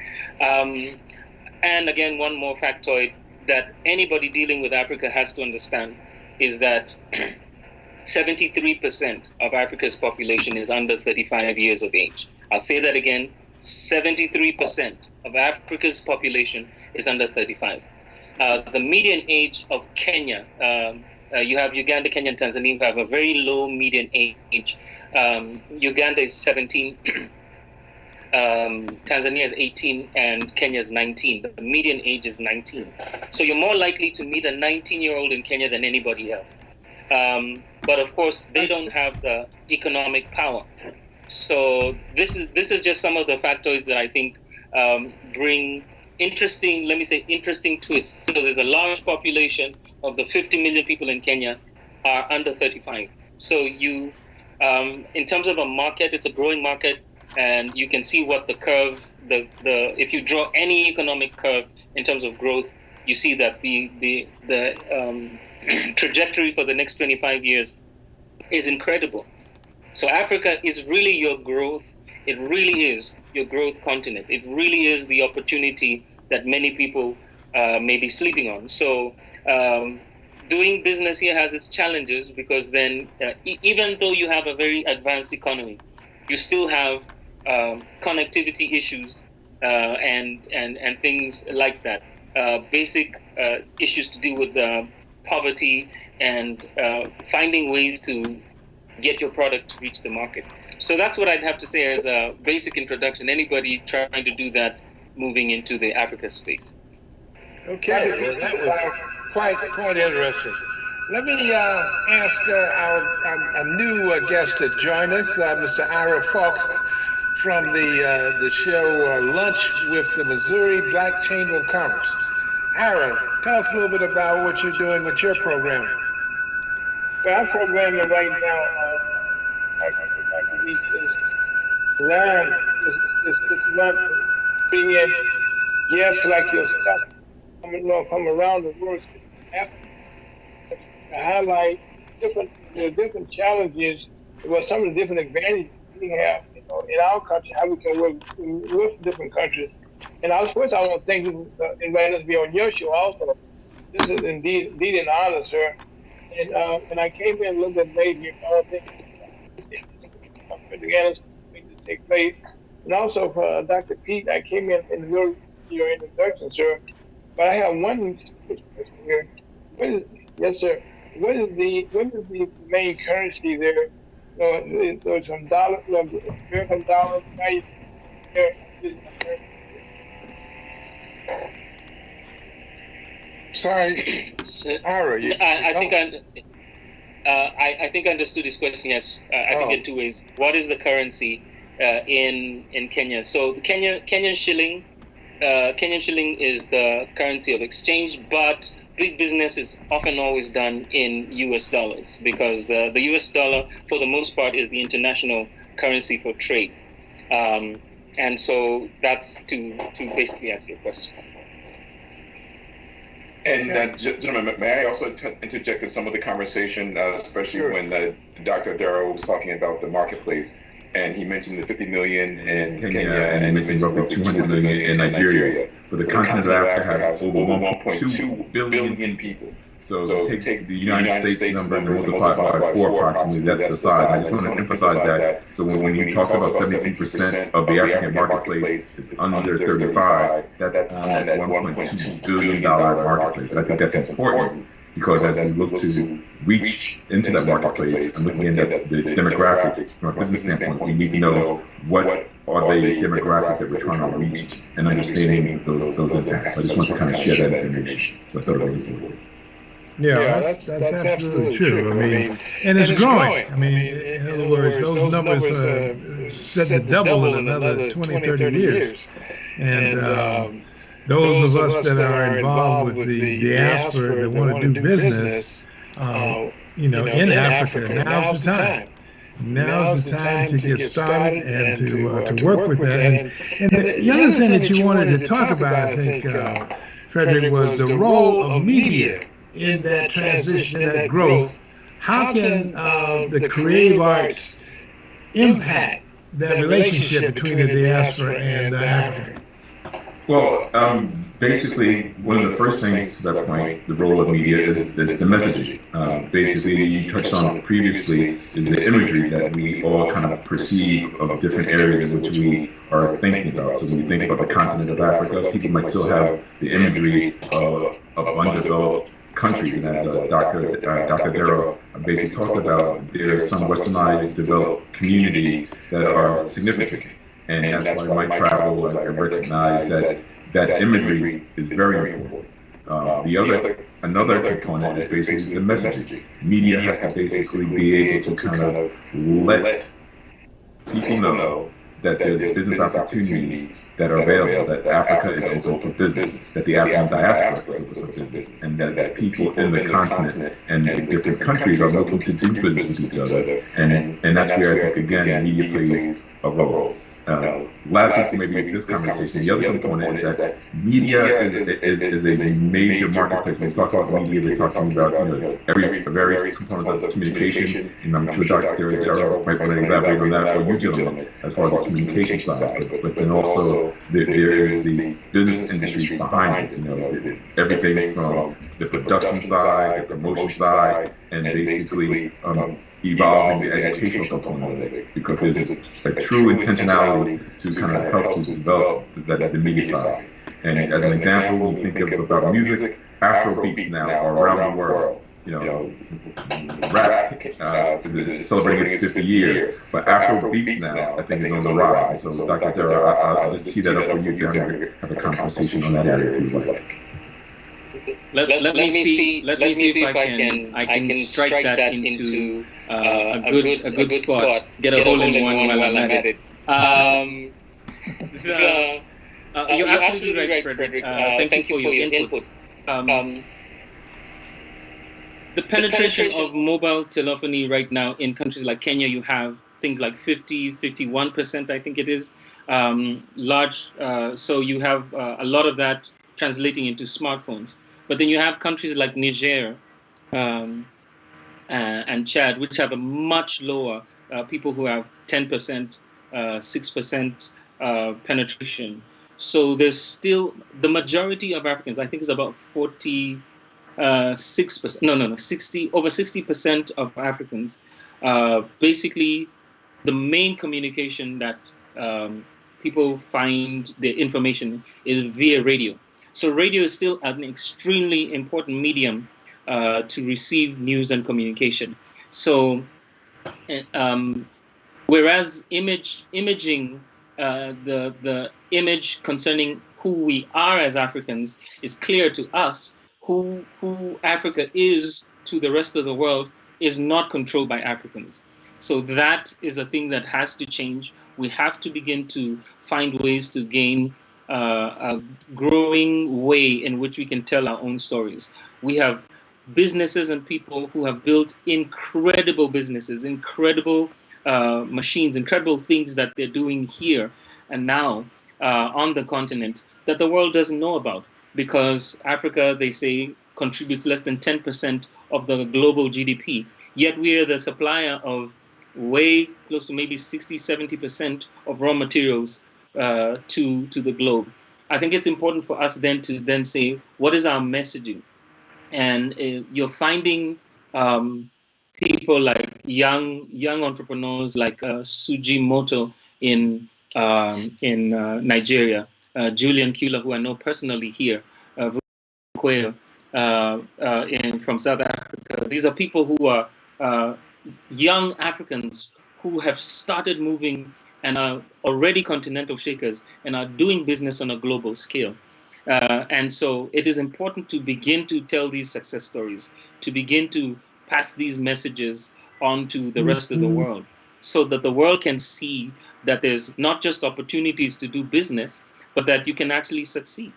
And again, one more factoid that anybody dealing with Africa has to understand is that 73% of Africa's population is under 35 years of age. I'll say that again, 73% of Africa's population is under 35. The median age of Kenya, you have Uganda, Kenya, and Tanzania, who have a very low median age. Uganda is 17, Tanzania is 18, and Kenya is 19. The median age is 19. So you're more likely to meet a 19-year-old in Kenya than anybody else. But of course, they don't have the economic power. So this is just some of the factors that I think bring interesting twists. So there's a large population of the 50 million people in Kenya are under 35. So you, in terms of a market, it's a growing market, and you can see what the curve, if you draw any economic curve in terms of growth, you see that the trajectory for the next 25 years is incredible. So Africa is really your growth. It really is your growth continent. It really is the opportunity that many people may be sleeping on. So doing business here has its challenges, because then even though you have a very advanced economy, you still have connectivity issues and things like that. Basic issues to do with poverty and finding ways to get your product to reach the market. So that's what I'd have to say as a basic introduction. Anybody trying to do that moving into the Africa space. Okay, well, that was quite interesting. Let me ask our new guest to join us, Mr. Ira Fox, from the show Lunch with the Missouri Black Chamber of Commerce. Ira, tell us a little bit about what you're doing with your program. Well, I'm programming right now. Learn this month, bring in guests like yourself from around the world to highlight different challenges, well, some of the different advantages we have, in our country, how we can work with different countries. And of course, I want to thank you for inviting us to be on your show also. This is indeed an honor, sir. And I came in a little bit late here, but I think to take place. And also for Dr. Pete, I came in your introduction, sir. But I have one question here. What is, yes, sir. What is the main currency there? There's some dollar, American dollars. Sorry, Ira, I think I understood this question. Yes, I think in two ways. What is the currency in Kenya? So the Kenyan shilling is the currency of exchange, but big business is often always done in U.S. dollars because the U.S. dollar, for the most part, is the international currency for trade. And so that's to basically answer your question. And gentlemen, may I also interject in some of the conversation, especially when Dr. Darrow was talking about the marketplace, and he mentioned the 50 million in Kenya, and he mentioned roughly 200 million in Nigeria. But the continent of Africa has over 1.2 billion people. So take the United States number and multiply it by 4 approximately, that's the size. I just want to emphasize that. So when he talks about 73% of the African marketplace is under 35, that's on that $1.2 billion marketplace. And I think that's important because as we look to reach into that marketplace and looking at the demographics from a business standpoint, we need to know what are the demographics that we're trying to reach and understanding those impacts. So I just want to kind of share that information. So I thought it was important. Yeah, that's absolutely true. I mean, and it's growing. I mean, in other words, those numbers are set to double in another 20, 30 years. And those of us that are involved with the diaspora that want to do business, in Africa, now's the time. Now's the time to get started and to work with that. And the other thing that you wanted to talk about, I think, Frederick, was the role of media in that transition, in that growth. How can the creative arts impact that relationship between the diaspora and the African? Well, basically, one of the first things to that point, the role of media is the messaging. Basically, you touched on previously, is the imagery that we all kind of perceive of different areas in which we are thinking about. So when you think about the continent of Africa, people might still have the imagery of undeveloped countries, and as Dr. Darrow basically talked about, there are some westernized developed communities that are significant, and that's why my travel and recognize that imagery is very important. Another component is basically the messaging. Media has to basically be able to kind of let people know that there's business opportunities that are available, that Africa is open for business, that the African diaspora is open for business, and that people in the continent and in different countries are looking to do business with each other. And that's where I think, again, media plays a role. Lastly, for maybe this conversation, the other component is that media is a major marketplace. When we talk about media, we're talking about various components of communication. And I'm sure Dr. Darrow might want to elaborate on that for you gentlemen, as far as the communication side. But then also there is the business industry behind it. Everything from the production side, the promotion side, and basically evolving the educational component of it, because there's a true intentionality to kind of help to develop the media side. And as an example, when you think about music, Afro beats now are around the world. Rap is celebrating its 50 years, but Afro beats now, I think, is on the rise. And so, Dr. Darrow, I'll just tee that up for you to have a conversation on that area if you like. Let me see if I can strike that into a good spot. Get a hole in one while I'm at it. You're absolutely right, Frederick. Thank you for your input. The penetration of mobile telephony right now in countries like Kenya, you have things like 51%, I think it is, large. So you have a lot of that translating into smartphones. But then you have countries like Niger and Chad, which have a much lower, people who have 10%, 6% penetration. So there's still, the majority of Africans, I think it's about 46%, over 60% of Africans, basically the main communication that people find their information is via radio. So radio is still an extremely important medium to receive news and communication. So whereas imaging, the image concerning who we are as Africans is clear to us, who Africa is to the rest of the world is not controlled by Africans. So that is a thing that has to change. We have to begin to find ways to gain a growing way in which we can tell our own stories. We have businesses and people who have built incredible businesses, incredible machines, incredible things that they're doing here and now on the continent that the world doesn't know about, because Africa, they say, contributes less than 10% of the global GDP. Yet we are the supplier of way close to maybe 60, 70% of raw materials to the globe. I think it's important for us then to then say, what is our messaging? And you're finding people like young entrepreneurs like Suji Moto in Nigeria, Julian Kula, who I know personally here, Quayle from South Africa. These are people who are young Africans who have started moving and are already continental shakers and are doing business on a global scale. And so it is important to begin to tell these success stories, to begin to pass these messages on to the rest of the world, so that the world can see that there's not just opportunities to do business, but that you can actually succeed.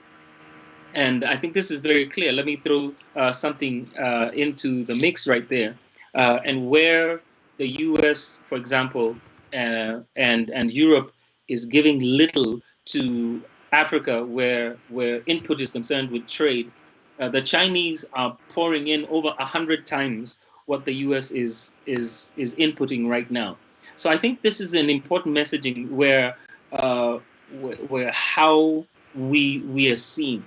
And I think this is very clear. Let me throw something into the mix right there. And where the US, for example, and Europe is giving little to Africa, where input is concerned with trade, the Chinese are pouring in over 100 times what the US is inputting right now. So I think this is an important messaging where how we are seen.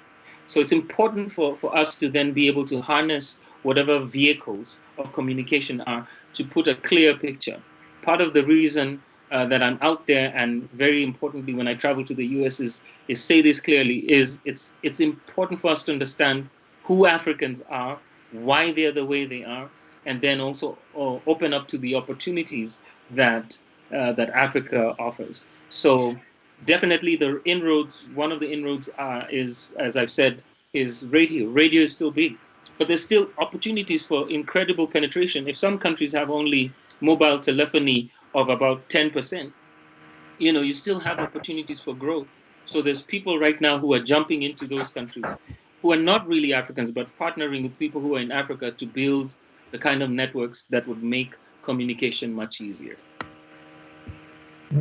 So it's important for us to then be able to harness whatever vehicles of communication are to put a clear picture. Part of the reason that I'm out there, and very importantly when I travel to the US, is say this clearly, is it's important for us to understand who Africans are, why they're the way they are, and then also open up to the opportunities that Africa offers. So definitely the inroads, one of the inroads is, as I've said, is radio. Radio is still big, but there's still opportunities for incredible penetration. If some countries have only mobile telephony of about 10%, you still have opportunities for growth. So there's people right now who are jumping into those countries who are not really Africans, but partnering with people who are in Africa to build the kind of networks that would make communication much easier.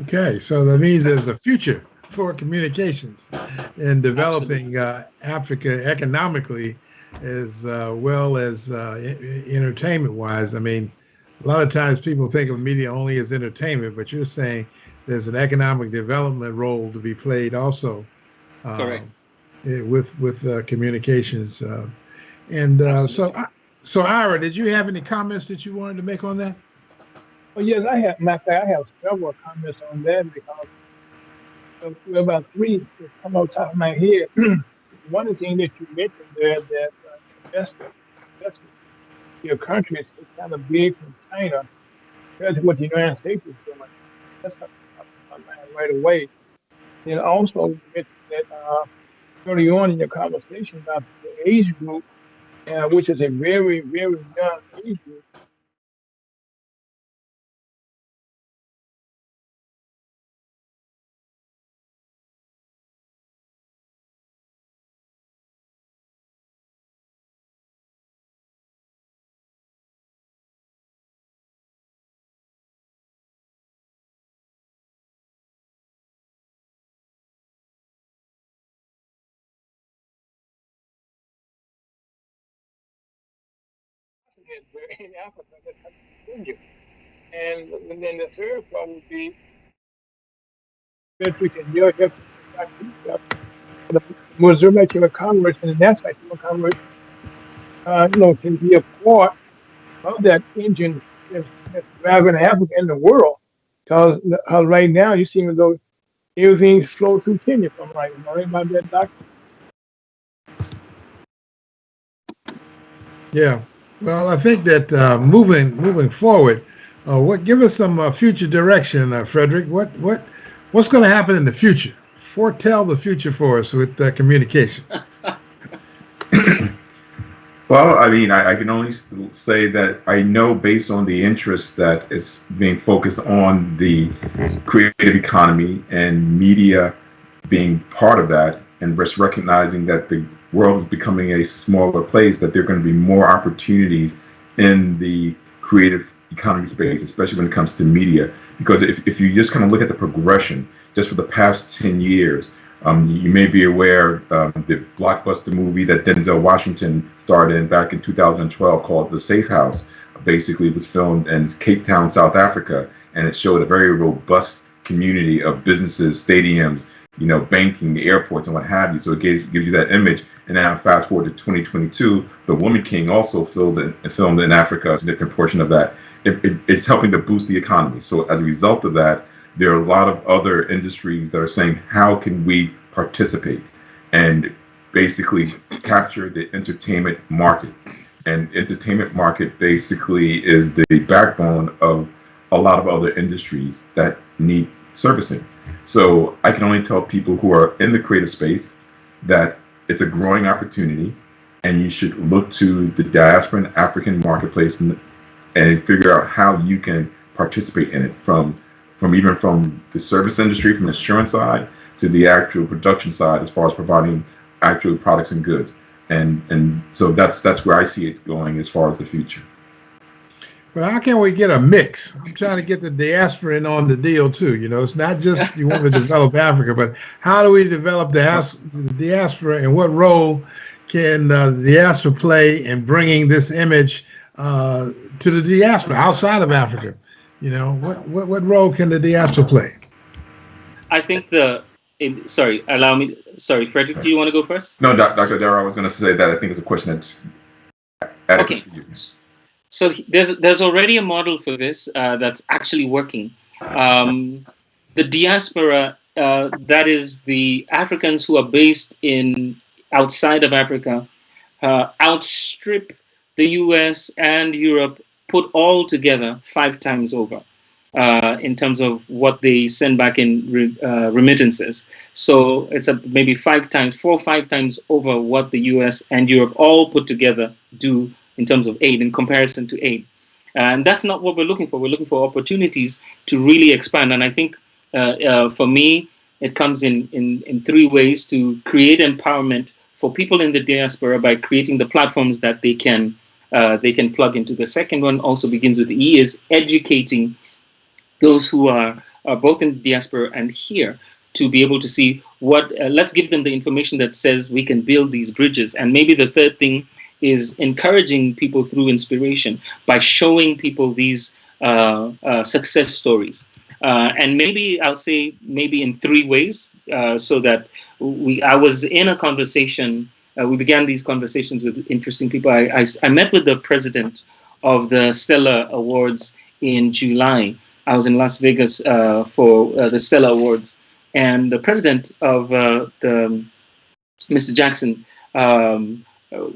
Okay, so that means there's a future for communications in developing Africa economically as well as entertainment-wise. I mean, a lot of times people think of media only as entertainment, but you're saying there's an economic development role to be played also. Correct. With communications. So Ira, did you have any comments that you wanted to make on that? Well, yes, I have several comments on that, because about three that come off the top of my head. One of the things that you mentioned there, that investment your country is kind of big from China compared to what the United States is doing. That's up my mind right away. And also you mentioned that early on in your conversation about the age group, which is a very, very young age group. In Africa that has continue. And then the third part would be that we can help the Missouri Chamber of Commerce and the National Chamber of Commerce, can be a part of that engine that's driving Africa in the world. Because right now you seem as though everything flows through Kenya. If I'm right. Am I right about that, Doctor? Yeah. Well, I think that moving forward, give us some future direction, Frederick. What's going to happen in the future? Foretell the future for us with communication. Well, I mean, I can only say that I know based on the interest that is being focused on the creative economy and media being part of that, and just recognizing that the world is becoming a smaller place, that there are going to be more opportunities in the creative economy space, especially when it comes to media. Because if you just kind of look at the progression just for the past 10 years, you may be aware the blockbuster movie that Denzel Washington starred in back in 2012 called The Safe House basically was filmed in Cape Town, South Africa, and it showed a very robust community of businesses, stadiums, banking, airports, and what have you. So it gives you that image. And now fast forward to 2022, The Woman King also filmed in Africa, a significant portion of that. It's helping to boost the economy. So as a result of that, there are a lot of other industries that are saying, how can we participate and basically capture the entertainment market? And entertainment market basically is the backbone of a lot of other industries that need servicing. So I can only tell people who are in the creative space that it's a growing opportunity, and you should look to the diaspora and African marketplace and figure out how you can participate in it from the service industry, from the insurance side to the actual production side, as far as providing actual products and goods. And so that's where I see it going as far as the future. But how can we get a mix? I'm trying to get the diaspora in on the deal too. It's not just you want to develop Africa, but how do we develop the diaspora, and what role can the diaspora play in bringing this image to the diaspora outside of Africa? What role can the diaspora play? I think sorry, Frederick, do you want to go first? No, Dr. Darrow, I was going to say that I think it's a question that's adequate for you. So there's already a model for this that's actually working. The diaspora, that is the Africans who are based outside of Africa, outstrip the US and Europe put all together 5 times over in terms of what they send back in remittances. So it's maybe 4 or 5 times over what the US and Europe all put together do in terms of aid, in comparison to aid. And that's not what we're looking for. We're looking for opportunities to really expand. And I think for me, it comes in 3 ways: to create empowerment for people in the diaspora by creating the platforms that they can plug into. The second one also begins with E, is educating those who are both in the diaspora and here to be able to see let's give them the information that says we can build these bridges. And maybe the third thing is encouraging people through inspiration by showing people these success stories. And maybe I'll say in 3 ways, so that I was in a conversation. We began these conversations with interesting people. I met with the president of the Stella Awards in July. I was in Las Vegas for the Stella Awards, and the president of Mr. Jackson,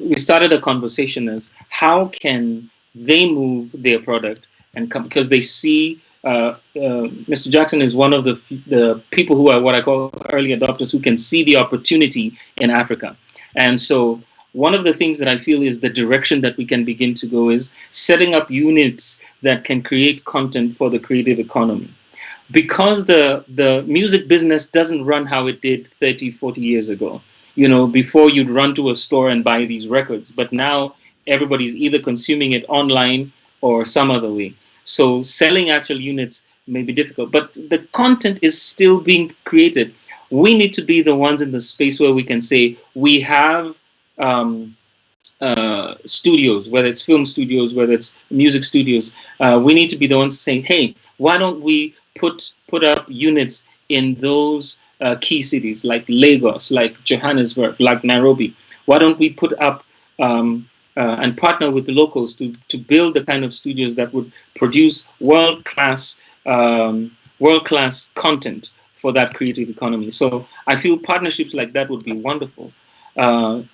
we started a conversation as how can they move their product and come, because they see Mr. Jackson is one of the people who are what I call early adopters, who can see the opportunity in Africa. And so one of the things that I feel is the direction that we can begin to go is setting up units that can create content for the creative economy. Because the music business doesn't run how it did 30, 40 years ago. Before you'd run to a store and buy these records, but now everybody's either consuming it online or some other way. So selling actual units may be difficult, but the content is still being created. We need to be the ones in the space where we can say we have studios, whether it's film studios, whether it's music studios. We need to be the ones saying, hey, why don't we put up units in those key cities like Lagos, like Johannesburg, like Nairobi? Why don't we put up and partner with the locals to build the kind of studios that would produce world-class content for that creative economy. So I feel partnerships like that would be wonderful.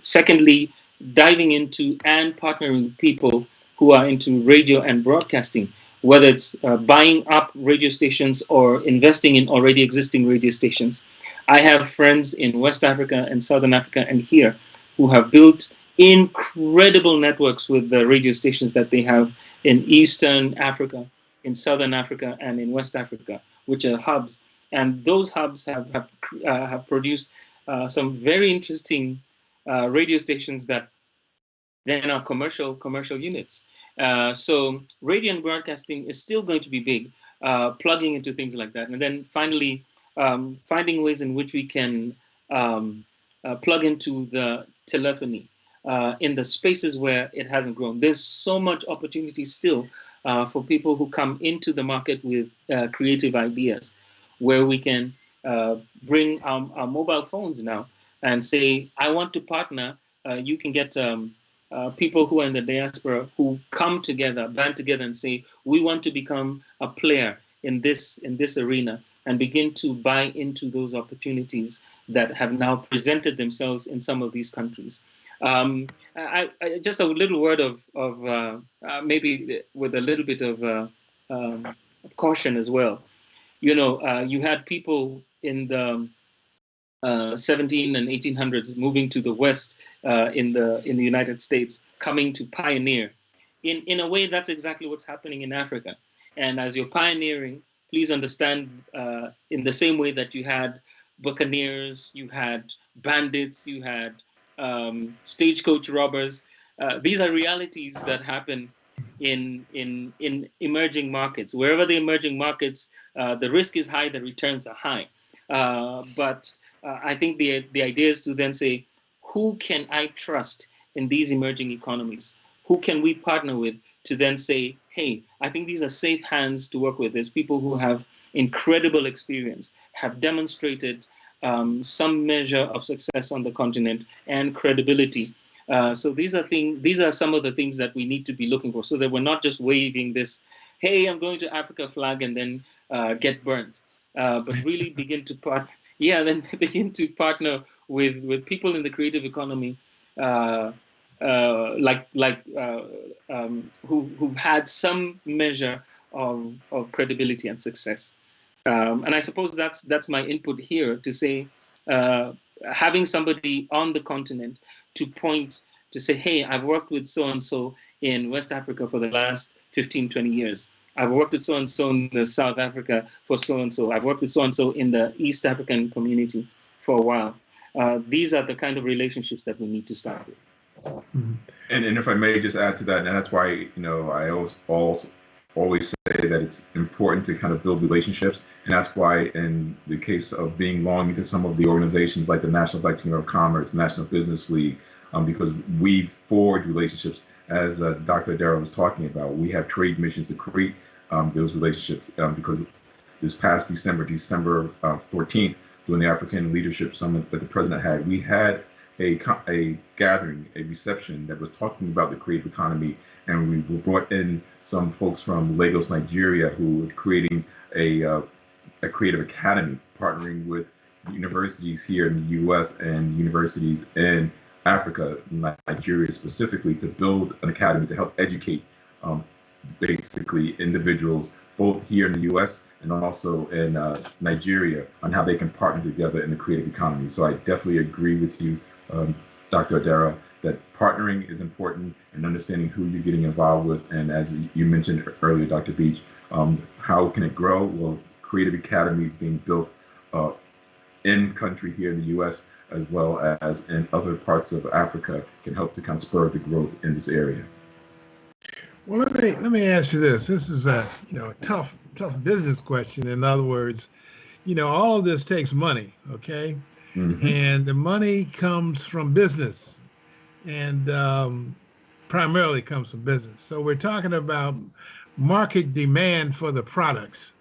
Secondly, diving into and partnering with people who are into radio and broadcasting, whether it's buying up radio stations or investing in already existing radio stations. I have friends in West Africa and Southern Africa and here who have built incredible networks with the radio stations that they have in Eastern Africa, in Southern Africa, and in West Africa, which are hubs. And those hubs have produced some very interesting radio stations that then are commercial units. So radio and broadcasting is still going to be big, plugging into things like that. And then finally, finding ways in which we can plug into the telephony in the spaces where it hasn't grown. There's so much opportunity still for people who come into the market with creative ideas, where we can bring our mobile phones now and say, I want to partner. You can get people who are in the diaspora who come together, band together and say, we want to become a player in this arena, and begin to buy into those opportunities that have now presented themselves in some of these countries. Just a little word of maybe with a little bit of caution as well. You know, you had people in the 17 and 1800s moving to the West in the United States, coming to pioneer. In a way, that's exactly what's happening in Africa. And as you're pioneering, please understand, in the same way that you had buccaneers, you had bandits, you had stagecoach robbers. These are realities that happen in emerging markets. Wherever the emerging markets, the risk is high, the returns are high. But I think the idea is to then say, who can I trust in these emerging economies? Who can we partner with to then say, hey, I think these are safe hands to work with. There's people who have incredible experience, have demonstrated some measure of success on the continent and credibility. So these are some of the things that we need to be looking for, so that we're not just waving this, hey, I'm going to Africa flag and then get burnt, but really begin to begin to partner with people in the creative economy, who've had some measure of credibility and success. And I suppose that's my input here, to say, having somebody on the continent to point to say, hey, I've worked with so-and-so in West Africa for the last 15, 20 years. I've worked with so-and-so in the South Africa for so-and-so. I've worked with so-and-so in the East African community for a while. These are the kind of relationships that we need to start with. Mm-hmm. And if I may just add to that, and that's why, you know, I always say that it's important to kind of build relationships. And that's why in the case of being belonging to some of the organizations like the National Black Chamber of Commerce, National Business League, because we forge relationships, as Dr. Adara was talking about. We have trade missions to create those relationships, because this past December 14th, during the African Leadership Summit that the president had, we had a gathering, a reception that was talking about the creative economy, and we brought in some folks from Lagos, Nigeria, who were creating a creative academy, partnering with universities here in the U.S. and universities in Africa, Nigeria specifically, to build an academy to help educate basically individuals both here in the U.S. and also in Nigeria on how they can partner together in the creative economy. So I definitely agree with you, Dr. Adara, that partnering is important and understanding who you're getting involved with. And as you mentioned earlier, Dr. Beach, how can it grow? Well, creative academies being built in country here in the U.S. as well as in other parts of Africa can help to kind of spur the growth in this area. Well, let me ask you this. This is a tough business question. In other words, all of this takes money, okay? Mm-hmm. And the money comes from business, and primarily comes from business. So we're talking about market demand for the products.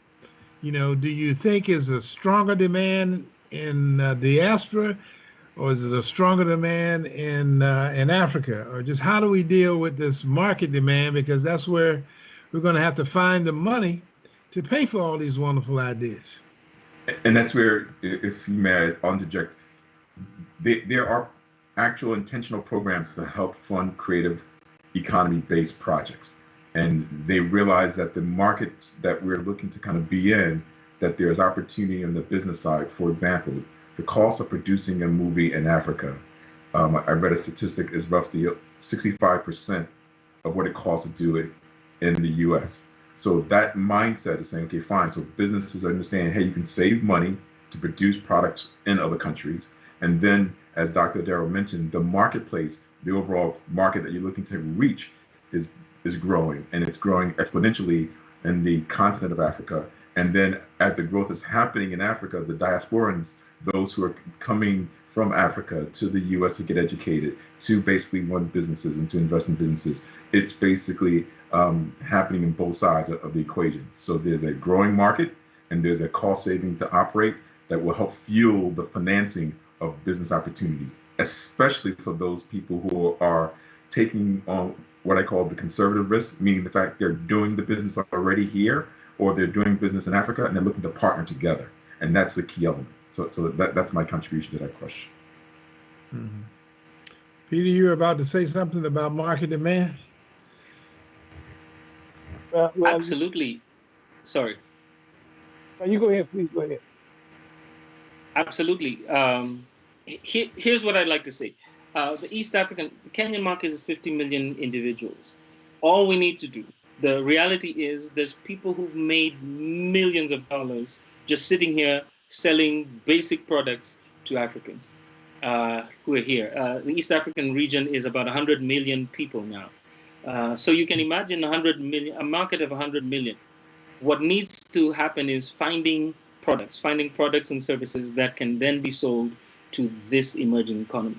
Do you think is a stronger demand in diaspora, or is it a stronger demand in Africa? Or just how do we deal with this market demand? Because that's where we're going to have to find the money to pay for all these wonderful ideas. And that's where, if you may interject, there are actual intentional programs to help fund creative economy-based projects. And they realize that the markets that we're looking to kind of be in, that there's opportunity on the business side. For example, the cost of producing a movie in Africa, I read a statistic, is roughly 65% of what it costs to do it in the US. So that mindset is saying, okay, fine. So businesses understand, hey, you can save money to produce products in other countries. And then, as Dr. Darrow mentioned, the marketplace, the overall market that you're looking to reach is growing, and it's growing exponentially in the continent of Africa. And then as the growth is happening in Africa, the diasporans, those who are coming from Africa to the US to get educated, to basically run businesses and to invest in businesses, it's basically happening in both sides of the equation. So there's a growing market and there's a cost saving to operate that will help fuel the financing of business opportunities, especially for those people who are taking on what I call the conservative risk, meaning the fact they're doing the business already here, or they're doing business in Africa and they're looking to partner together. And that's the key element. So that's my contribution to that question. Mm-hmm. Peter, you were about to say something about market demand? Well, absolutely. Sorry. You go ahead, please go ahead. Absolutely. Here's what I'd like to say. The Kenyan market is 50 million individuals. All we need to do, the reality is there's people who've made millions of dollars just sitting here selling basic products to Africans who are here. The East African region is about 100 million people now. So you can imagine a market of 100 million. What needs to happen is finding products and services that can then be sold to this emerging economy.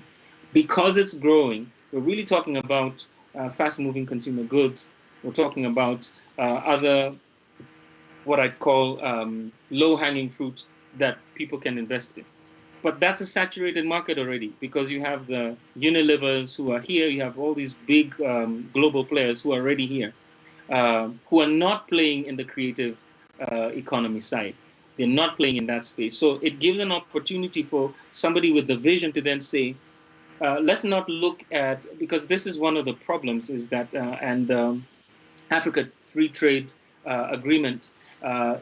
Because it's growing, we're really talking about fast-moving consumer goods. We're talking about other, what I'd call low-hanging fruit that people can invest in. But that's a saturated market already, because you have the Unilevers who are here, you have all these big global players who are already here, who are not playing in the creative economy side. They're not playing in that space. So it gives an opportunity for somebody with the vision to then say, let's not look at, because this is one of the problems, is that, Africa Free Trade Agreement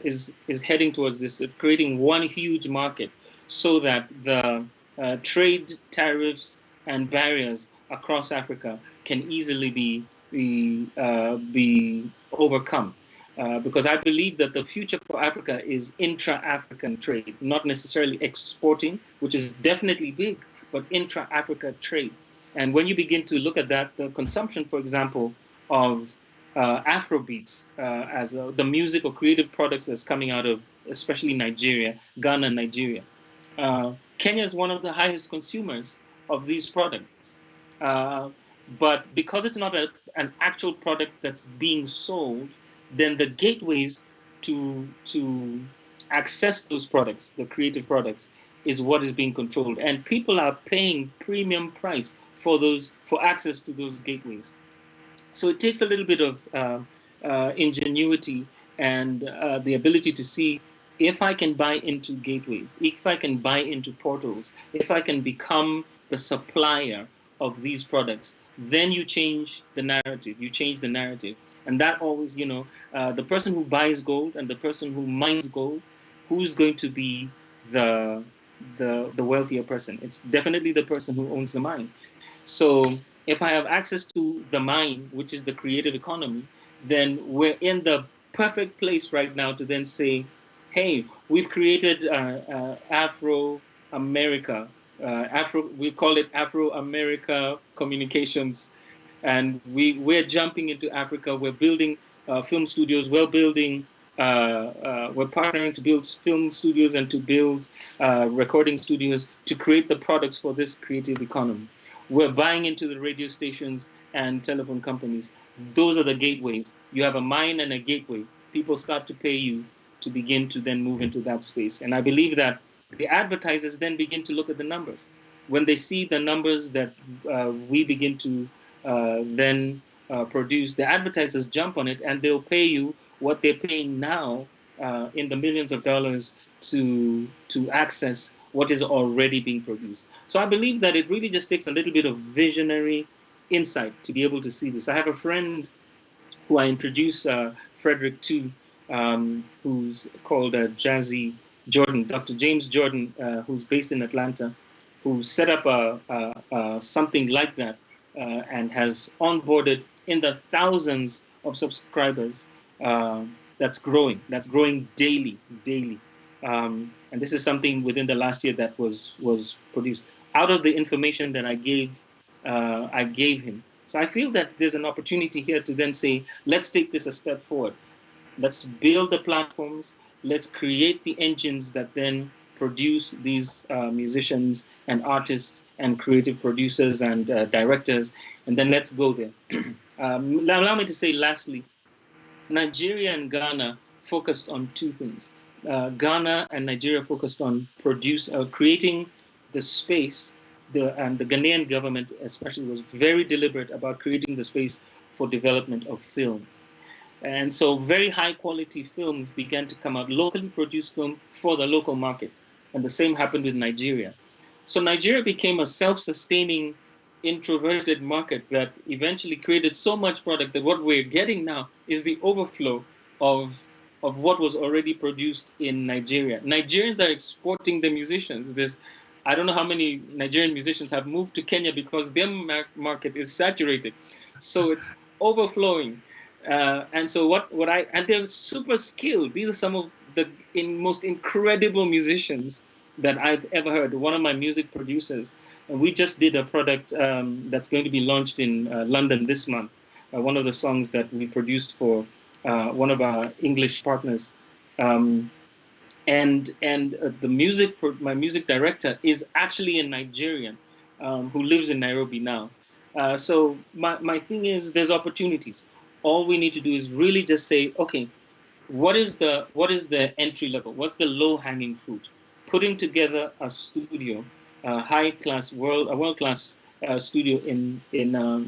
is heading towards this, creating one huge market so that the trade tariffs and barriers across Africa can easily be overcome. Because I believe that the future for Africa is intra-African trade, not necessarily exporting, which is definitely big, but intra-Africa trade. And when you begin to look at that, the consumption, for example, of Afrobeats as the music or creative products that's coming out of especially Nigeria, Ghana and Nigeria. Kenya is one of the highest consumers of these products. But because it's not an actual product that's being sold, then the gateways to access those products, the creative products, is what is being controlled. And people are paying premium price for access to those gateways. So it takes a little bit of ingenuity and the ability to see, if I can buy into gateways, if I can buy into portals, if I can become the supplier of these products, then you change the narrative. And that always, the person who buys gold and the person who mines gold, who's going to be the wealthier person? It's definitely the person who owns the mine. So if I have access to the mine, which is the creative economy, then we're in the perfect place right now to then say, hey, we've created Afro-America. We call it Afro-America Communications. And we're jumping into Africa. We're building film studios. We're partnering to build film studios and to build recording studios to create the products for this creative economy. We're buying into the radio stations and telephone companies. Those are the gateways. You have a mine and a gateway. People start to pay you to begin to then move into that space. And I believe that the advertisers then begin to look at the numbers. When they see the numbers that we begin to then produce, the advertisers jump on it and they'll pay you what they're paying now in the millions of dollars to access what is already being produced. So I believe that it really just takes a little bit of visionary insight to be able to see this. I have a friend who I introduced Frederick to, who's called Jazzy Jordan, Dr. James Jordan, who's based in Atlanta, who set up something like that and has onboarded in the thousands of subscribers. That's growing daily. And this is something within the last year that was produced out of the information that I gave him. So I feel that there's an opportunity here to then say, let's take this a step forward. Let's build the platforms. Let's create the engines that then produce these musicians and artists and creative producers and directors, and then let's go there. Allow me to say, lastly, Nigeria and Ghana focused on two things. Ghana and Nigeria focused on creating the space, and the Ghanaian government especially was very deliberate about creating the space for development of film. And so very high quality films began to come out, locally produced film for the local market. And the same happened with Nigeria. So Nigeria became a self-sustaining, introverted market that eventually created so much product that what we're getting now is the overflow of what was already produced in Nigeria. Nigerians are exporting the musicians. I don't know how many Nigerian musicians have moved to Kenya because their market is saturated. So it's overflowing. And so and they're super skilled. These are some of the most incredible musicians that I've ever heard. One of my music producers, and we just did a product that's going to be launched in London this month. One of the songs that we produced for one of our English partners. And my music director is actually a Nigerian who lives in Nairobi now. So my thing is, there's opportunities. All we need to do is really just say, okay, what is the entry level? What's the low-hanging fruit? Putting together a studio, a world-class studio in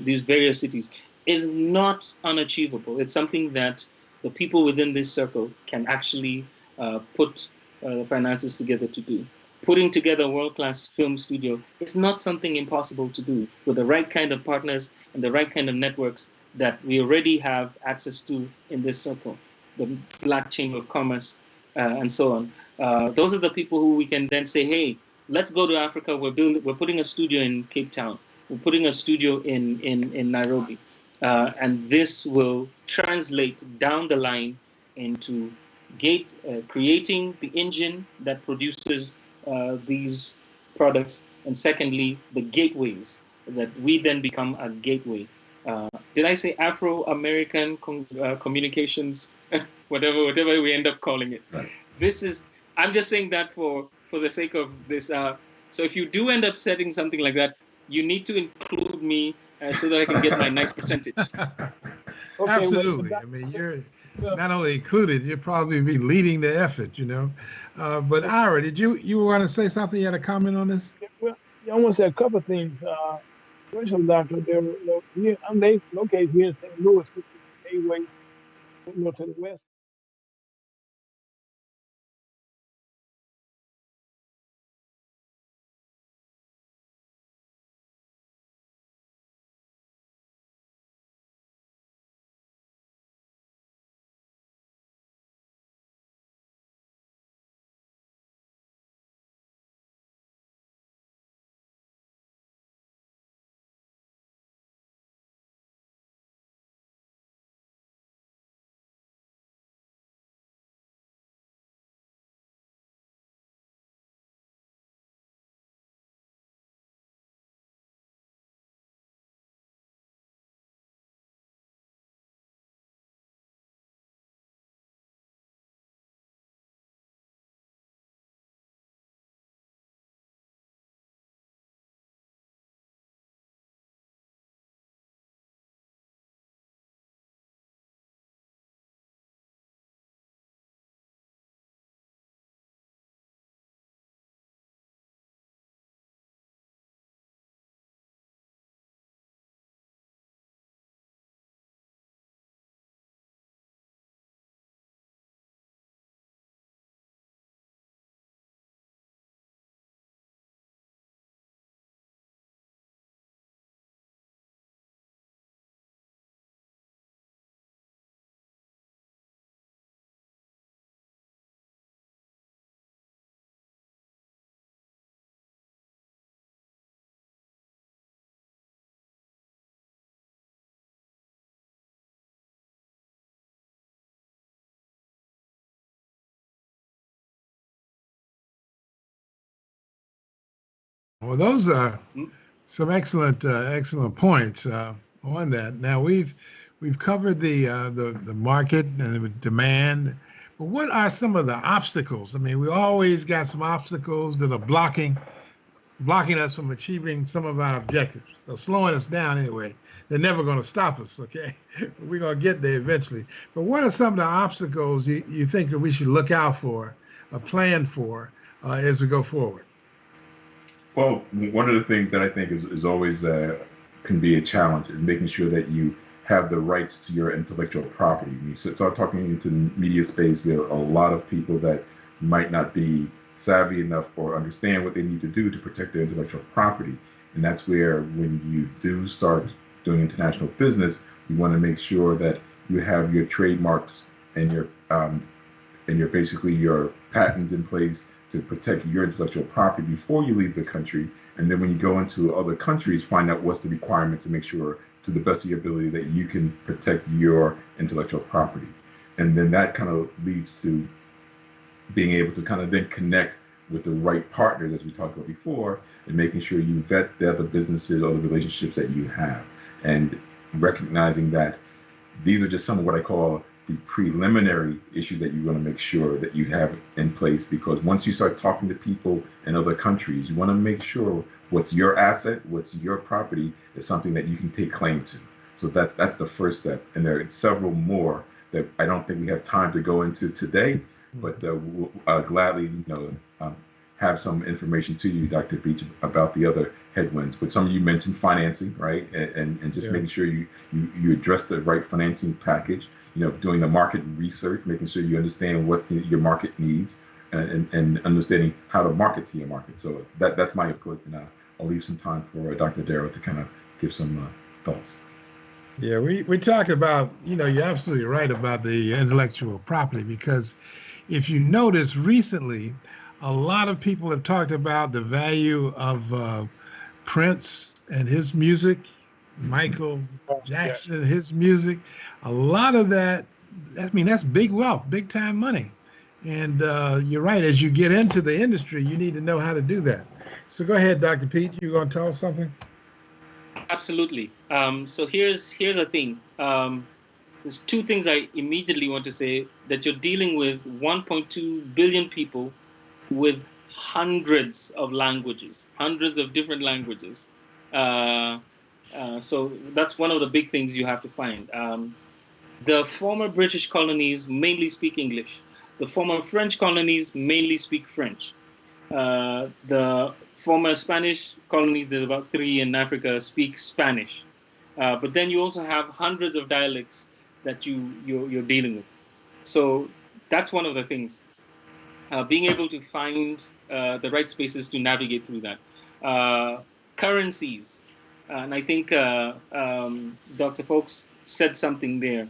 these various cities is not unachievable. It's something that the people within this circle can actually put the finances together to do. Putting together a world-class film studio is not something impossible to do with the right kind of partners and the right kind of networks that we already have access to in this circle, the Black Chamber of Commerce, and so on. Those are the people who we can then say, hey, let's go to Africa. We're putting a studio in Cape Town. We're putting a studio in Nairobi. And this will translate down the line into creating the engine that produces these products, and secondly, the gateways, that we then become a gateway. Did I say Afro-American communications? whatever we end up calling it. I'm just saying that for the sake of this. So if you do end up setting something like that, you need to include me so that I can get my nice percentage. Okay, absolutely. I mean, you're not only included, you'll probably be leading the effort, But Ira, did you want to say something? You had a comment on this? Well, I want to say a couple of things. First of all, Doctor, I'm located here in St. Louis, which is the gateway to the west. Well, those are some excellent points on that. Now we've covered the market and the demand, but what are some of the obstacles? I mean, we always got some obstacles that are blocking us from achieving some of our objectives. They're slowing us down anyway. They're never going to stop us, okay? We're going to get there eventually. But what are some of the obstacles you think that we should look out for, plan for, as we go forward? Well, one of the things that I think is always can be a challenge is making sure that you have the rights to your intellectual property. When you start talking into the media space, there are a lot of people that might not be savvy enough or understand what they need to do to protect their intellectual property. And that's where, when you do start doing international business, you want to make sure that you have your trademarks and your basically your patents in place to protect your intellectual property before you leave the country. And then when you go into other countries, find out what's the requirements to make sure, to the best of your ability, that you can protect your intellectual property. And then that kind of leads to being able to kind of then connect with the right partners, as we talked about before, and making sure you vet the other businesses or the relationships that you have, and recognizing that these are just some of what I call the preliminary issues that you want to make sure that you have in place, because once you start talking to people in other countries, you want to make sure what's your asset, what's your property, is something that you can take claim to. So that's the first step, and there are several more that I don't think we have time to go into today, but we'll gladly, have some information to you, Dr. Beach, about the other headwinds. But some of you mentioned financing, right? And just making sure you address the right financing package, doing the market research, making sure you understand what your market needs, and understanding how to market to your market. So that's my approach. And I'll leave some time for Dr. Darrow to kind of give some thoughts. Yeah, we talked about, you're absolutely right about the intellectual property, because if you notice recently, a lot of people have talked about the value of Prince and his music, Michael Jackson and his music. A lot of that, that's big wealth, big time money. And you're right, as you get into the industry, you need to know how to do that. So go ahead, Dr. Pete, you going to tell us something? Absolutely. So here's the thing. There's two things I immediately want to say: that you're dealing with 1.2 billion people with hundreds of languages, hundreds of different languages. So that's one of the big things you have to find. The former British colonies mainly speak English. The former French colonies mainly speak French. The former Spanish colonies, there's about 3 in Africa, speak Spanish. But then you also have hundreds of dialects that you're dealing with. So that's one of the things. Being able to find the right spaces to navigate through that. Currencies. And I think Dr. Folks said something there.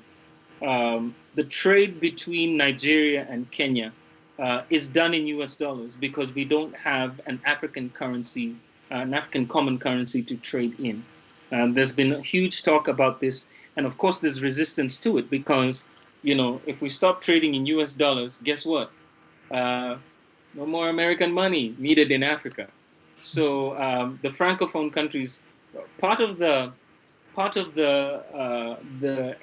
The trade between Nigeria and Kenya is done in US dollars because we don't have an African currency, an African common currency to trade in. There's been a huge talk about this. And of course, there's resistance to it because, if we stop trading in US dollars, guess what? No more American money needed in Africa. So the Francophone countries, part of the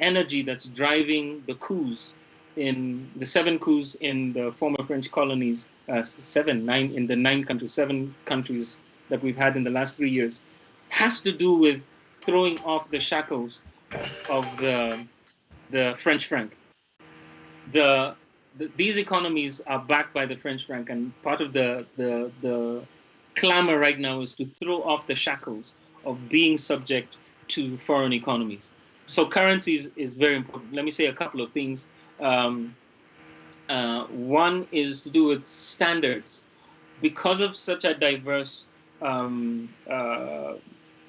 energy that's driving the coups in the 7 coups in the former French colonies, 7 countries that we've had in the last 3 years, has to do with throwing off the shackles of the French franc. These economies are backed by the French franc, and part of the clamor right now is to throw off the shackles of being subject to foreign economies. So currency is very important. Let me say a couple of things. One is to do with standards. Because of such a diverse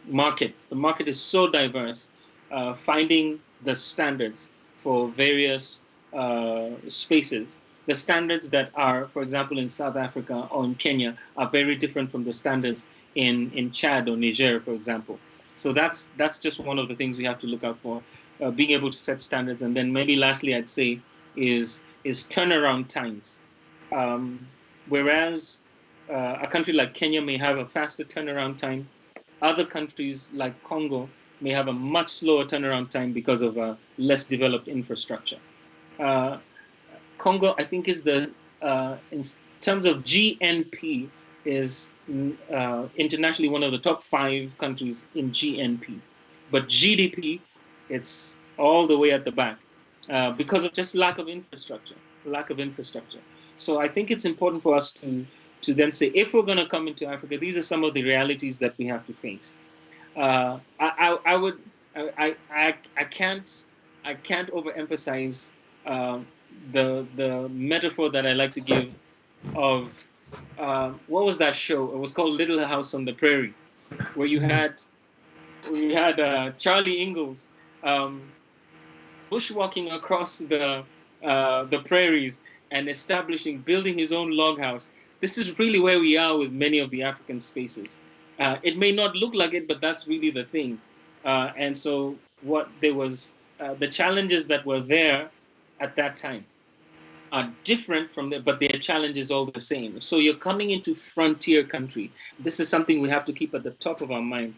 market, the market is so diverse, finding the standards for various spaces. The standards that are, for example, in South Africa or in Kenya are very different from the standards in Chad or Niger, for example. So that's just one of the things we have to look out for, being able to set standards. And then maybe lastly, I'd say is turnaround times. Whereas a country like Kenya may have a faster turnaround time. Other countries like Congo may have a much slower turnaround time because of less developed infrastructure. Congo, I think, is in terms of GNP, is internationally one of the top 5 countries in GNP. But GDP, it's all the way at the back because of just lack of infrastructure. So I think it's important for us to then say, if we're going to come into Africa, these are some of the realities that we have to face. I can't overemphasize the metaphor that I like to give of what was that show? It was called Little House on the Prairie, where you had Charlie Ingalls bushwalking across the prairies and building his own log house. This is really where we are with many of the African spaces. It may not look like it, but that's really the thing. And so the challenges that were there at that time are different from but their challenge is all the same. So you're coming into frontier country. This is something we have to keep at the top of our mind.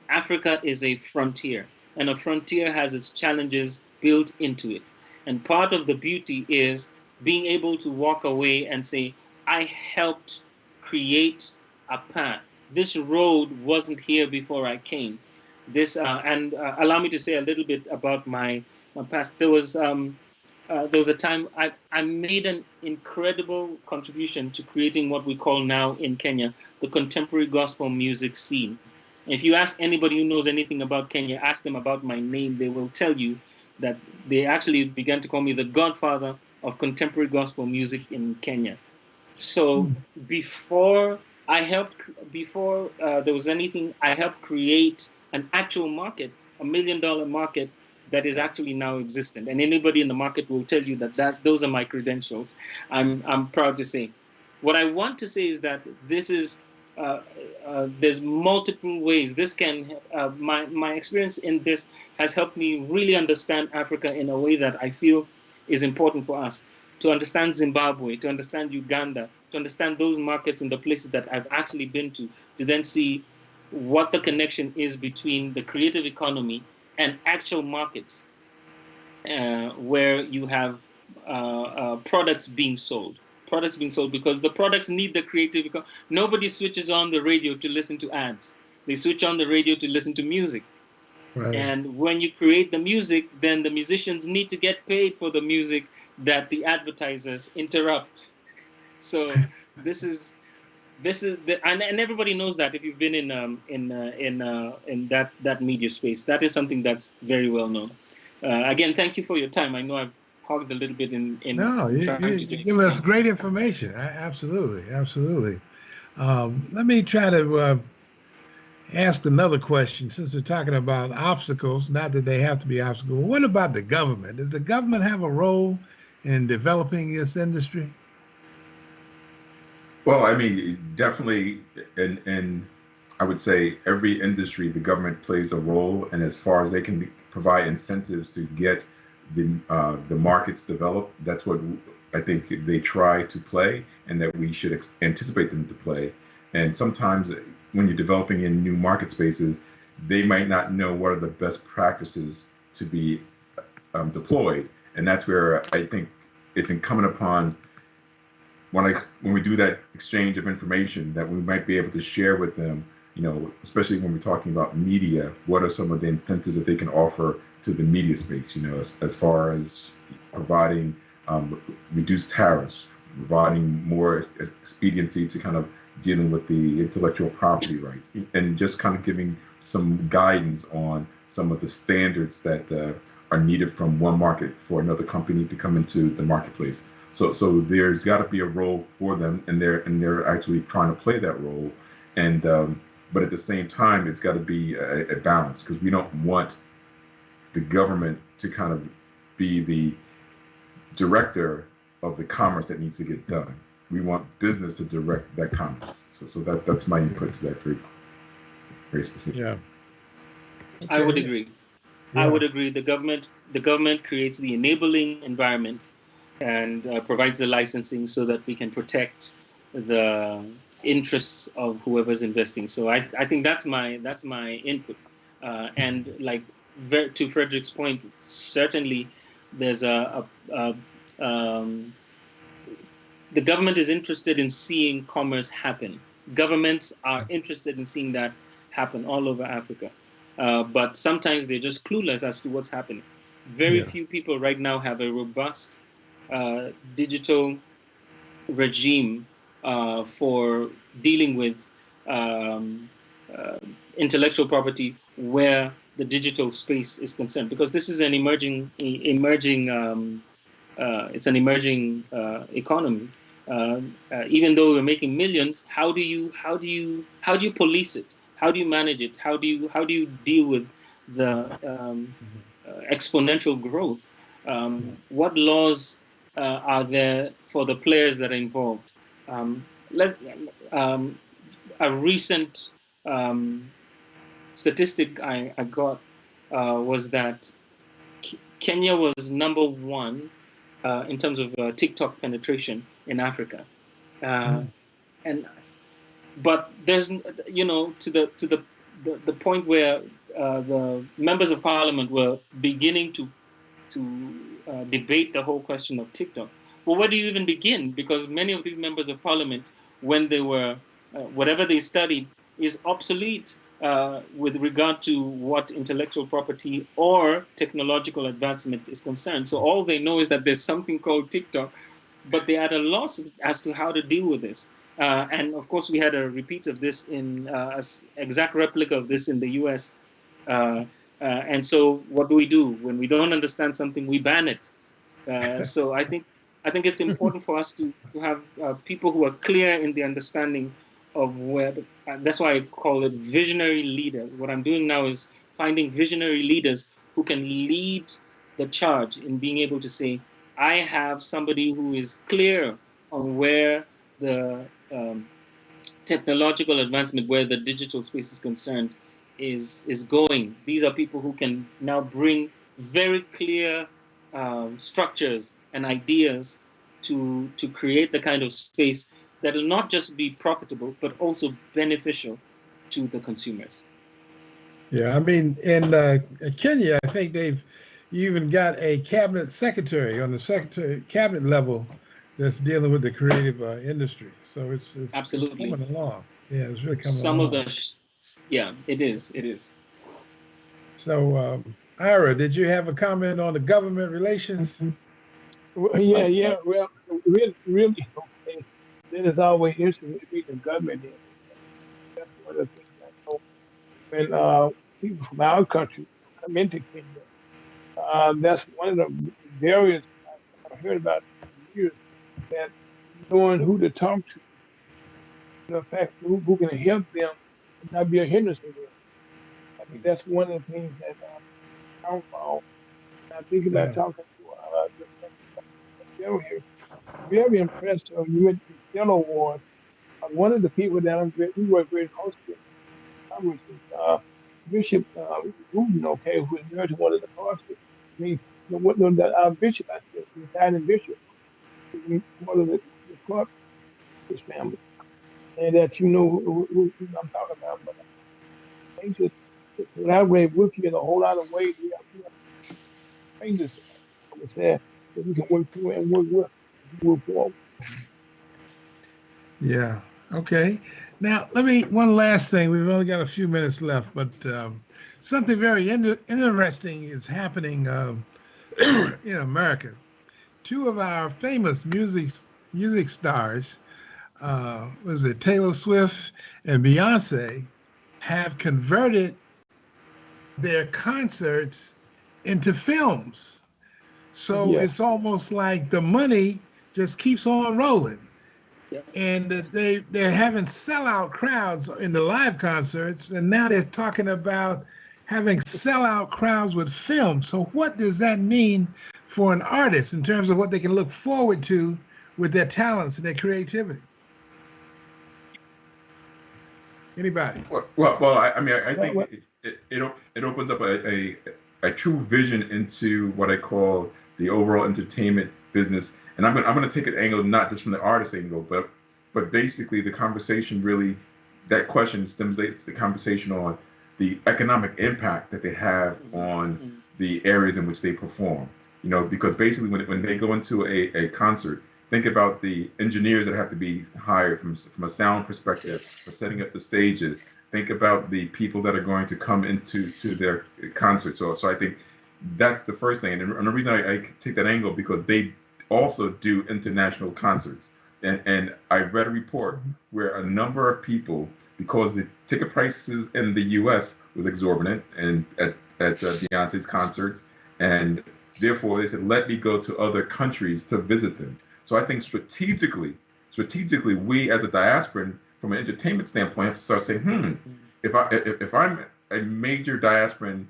Africa is a frontier, and a frontier has its challenges built into it. And part of the beauty is being able to walk away and say, I helped create a path. This road wasn't here before I came. And allow me to say a little bit about my past. There was a time I made an incredible contribution to creating what we call now in Kenya the contemporary gospel music scene. If you ask anybody who knows anything about Kenya, ask them about my name, they will tell you that they actually began to call me the godfather of contemporary gospel music in Kenya. So before there was anything, I helped create an actual market, $1 million market that is actually now existent. And anybody in the market will tell you that those are my credentials. I'm proud to say. What I want to say is that this is there's multiple ways. This can my experience in this has helped me really understand Africa in a way that I feel is important for us. To understand Zimbabwe, to understand Uganda, to understand those markets and the places that I've actually been to then see what the connection is between the creative economy and actual markets where you have products being sold. Because the products need the creative economy. Nobody switches on the radio to listen to ads. They switch on the radio to listen to music. Right. And when you create the music, then the musicians need to get paid for the music that the advertisers interrupt. So this is and everybody knows that if you've been in that media space. That is something that's very well known. Again, thank you for your time. I know I've hogged a little bit in no, you're giving us great information. Absolutely. Let me try to ask another question, since we're talking about obstacles. Not that they have to be obstacles. What about the government? Does the government have a role in developing this industry? Well, I mean, definitely, in I would say every industry, the government plays a role, and as far as they can provide incentives to get the markets developed, that's what I think they try to play, and that we should anticipate them to play. And sometimes when you're developing in new market spaces, they might not know what are the best practices to be deployed, and that's where I think it's incumbent upon when we do that exchange of information that we might be able to share with them, especially when we're talking about media, what are some of the incentives that they can offer to the media space, as far as providing reduced tariffs, providing more expediency to kind of dealing with the intellectual property rights, and just kind of giving some guidance on some of the standards that are needed from one market for another company to come into the marketplace. So there's got to be a role for them, and they're actually trying to play that role, and but at the same time, it's got to be a balance, because we don't want the government to kind of be the director of the commerce that needs to get done. We want business to direct that commerce. So that's my input to that very, very specific. Yeah. Okay. I would agree. Yeah. I would agree. The government creates the enabling environment and provides the licensing so that we can protect the interests of whoever's investing. So I think that's my input. And like to Frederick's point, certainly there's the government is interested in seeing commerce happen. Governments are interested in seeing that happen all over Africa. But sometimes they're just clueless as to what's happening. Very few people right now have a robust digital regime for dealing with intellectual property where the digital space is concerned, because this is an emerging it's an emerging economy. Even though we're making millions, how do you police it? How do you manage it? How do you deal with the exponential growth? What laws are there for the players that are involved? A recent statistic I got was that Kenya was number one in terms of TikTok penetration in Africa, but there's to the point where the members of parliament were beginning to debate the whole question of TikTok. Well, where do you even begin? Because many of these members of parliament, when they were whatever they studied is obsolete with regard to what intellectual property or technological advancement is concerned. So all they know is that there's something called TikTok, but they are at a loss as to how to deal with this. And of course, we had a repeat of this an exact replica of this in the US. And so what do? When we don't understand something, we ban it. So I think it's important for us to have people who are clear in the understanding of where. That's why I call it visionary leaders. What I'm doing now is finding visionary leaders who can lead the charge in being able to say, I have somebody who is clear on where the technological advancement, where the digital space is concerned, is going. These are people who can now bring very clear structures and ideas to create the kind of space that will not just be profitable, but also beneficial to the consumers. Yeah, I mean, in Kenya, I think they've even got a cabinet secretary on the cabinet level that's dealing with the creative industry. So it's absolutely coming along. Yeah, it's really coming Some along. of the, yeah, it is. So, Ira, did you have a comment on the government relations? Well, yeah. Well, really, okay. That is always interesting to be the government. That's one of the things I know. When people from our country come into Kenya, that's one of the barriers I've heard about for years, that knowing who to talk to, in fact, who can help them and not be a hindrance to them. I think that's one of the things that I'm found. I think about talking to the fellow here. Very impressed of you at the fellow award. One of the people that we work very closely with, Congress, is Bishop Wooten, okay, who is married to one of the pastors. I mean, our bishop, I said, the Italian bishop, is one of the Clark his family, and that who I'm talking about. But I think that collaborate with you in a whole lot of ways. We have fingers, I would say, that we can work through and work with, move forward. Yeah. Okay. Now, one last thing. We've only got a few minutes left, but something very interesting is happening in America. Two of our famous music stars, Taylor Swift and Beyonce, have converted their concerts into films. So it's almost like the money just keeps on rolling. And they're having sellout crowds in the live concerts, and now they're talking about having sellout crowds with film. So what does that mean for an artist in terms of what they can look forward to with their talents and their creativity? Anybody? Well, I think it opens up a true vision into what I call the overall entertainment business. And I'm going to take an angle not just from the artist angle, but but basically the conversation really, that question stimulates the conversation on the economic impact that they have on the areas in which they perform. You know, because basically when they go into a concert, think about the engineers that have to be hired from a sound perspective for setting up the stages. Think about the people that are going to come into their concert. So I think that's the first thing. And the reason I take that angle, because they also do international concerts. And I read a report where a number of people, because the ticket prices in the U.S. was exorbitant and at Beyonce's concerts, and therefore they said, let me go to other countries to visit them. So I think strategically, we as a diasporan, from an entertainment standpoint, have to start saying, if I'm a major diasporan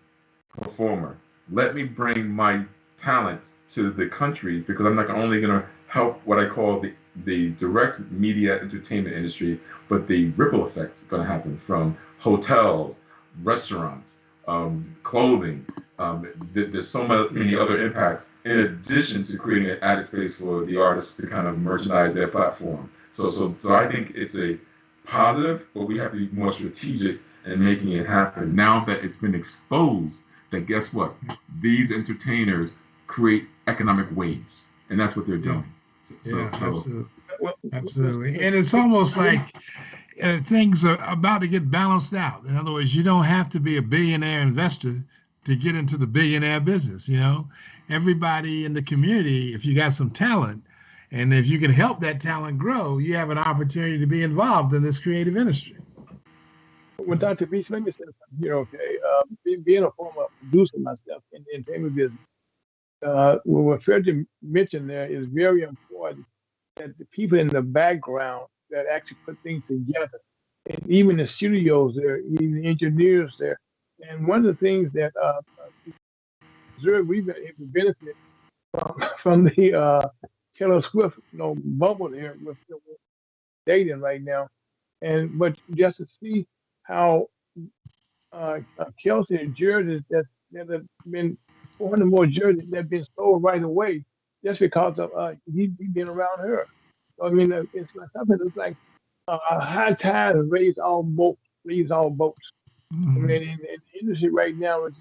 performer, let me bring my talent to the countries, because I'm not only going to help what I call the direct media entertainment industry, but the ripple effects are going to happen from hotels, restaurants, clothing. There's so many other impacts in addition to creating an added space for the artists to kind of merchandise their platform. So I think it's a positive, but we have to be more strategic in making it happen. Now that it's been exposed, that guess what? These entertainers create economic waves, and that's what they're doing. Absolutely. And it's almost like things are about to get balanced out. In other words, you don't have to be a billionaire investor to get into the billionaire business. You know, everybody in the community, if you got some talent, and if you can help that talent grow, you have an opportunity to be involved in this creative industry. Well, Dr. Beach, let me say something here, okay? Being a former producer myself in the entertainment business, what Frederick mentioned there is very important, that the people in the background that actually put things together, and even the studios there, even the engineers there. And one of the things that we've been able to benefit from the Taylor Swift, bubble here with dating right now, but just to see how Kelsey and jerseys that have been 400 more jerseys that have been sold right away just because of he been around her. So, I mean, it's like something that's like a high tide raise all boats. I mean, in the industry right now, it's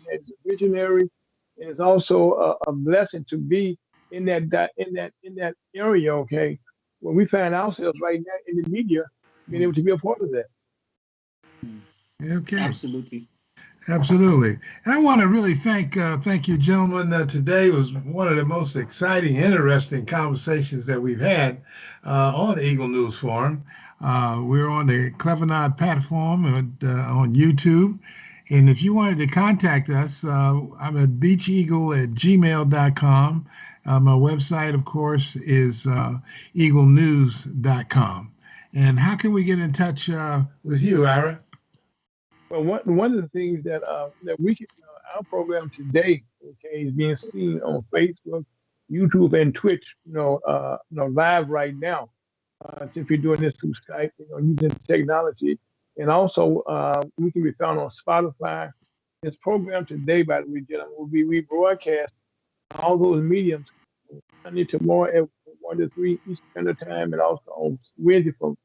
visionary, and it's also a blessing to be in that area. Okay, when we find ourselves right now in the media, being able to be a part of that. Okay. Absolutely. And I want to really thank you, gentlemen. Today was one of the most exciting, interesting conversations that we've had on Eagle News Forum. We're on the Clever Nod platform on YouTube. And if you wanted to contact us, I'm at beacheagle@gmail.com. My website, of course, is eaglenews.com. And how can we get in touch with you, Ira? Well, one of the things that we can, our program today, okay, is being seen on Facebook, YouTube, and Twitch, live right now. Since we're doing this through Skype, using technology, and also we can be found on Spotify. This program today, by the way, gentlemen, will be rebroadcast all those mediums Sunday tomorrow at 1 to 3 Eastern Standard Time, and also on Wednesday from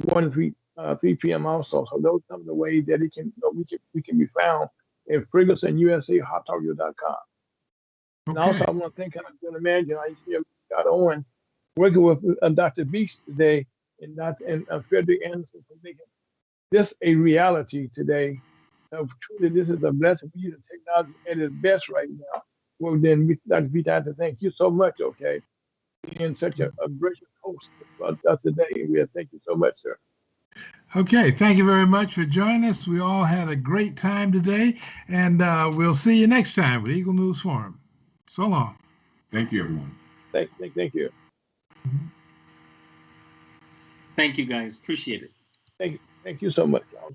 1 to 3 p.m. also. So those are some of the ways that we can be found at Ferguson USA HotTalkRadio.com. Okay. And also, I want to thank our general manager, Scott Owen, working with Dr. Beach today, and Frederick Anderson for making this a reality today. Truly, this is a blessing. We use the technology at its best right now. Well, then, Dr. Beach, I have to thank you so much, okay, being such a gracious host for us today. We thank you so much, sir. Okay, thank you very much for joining us. We all had a great time today, and we'll see you next time with Eagle News Forum. So long. Thank you, everyone. Thank you. Thank you, guys. Appreciate it. Thank you so much, y'all.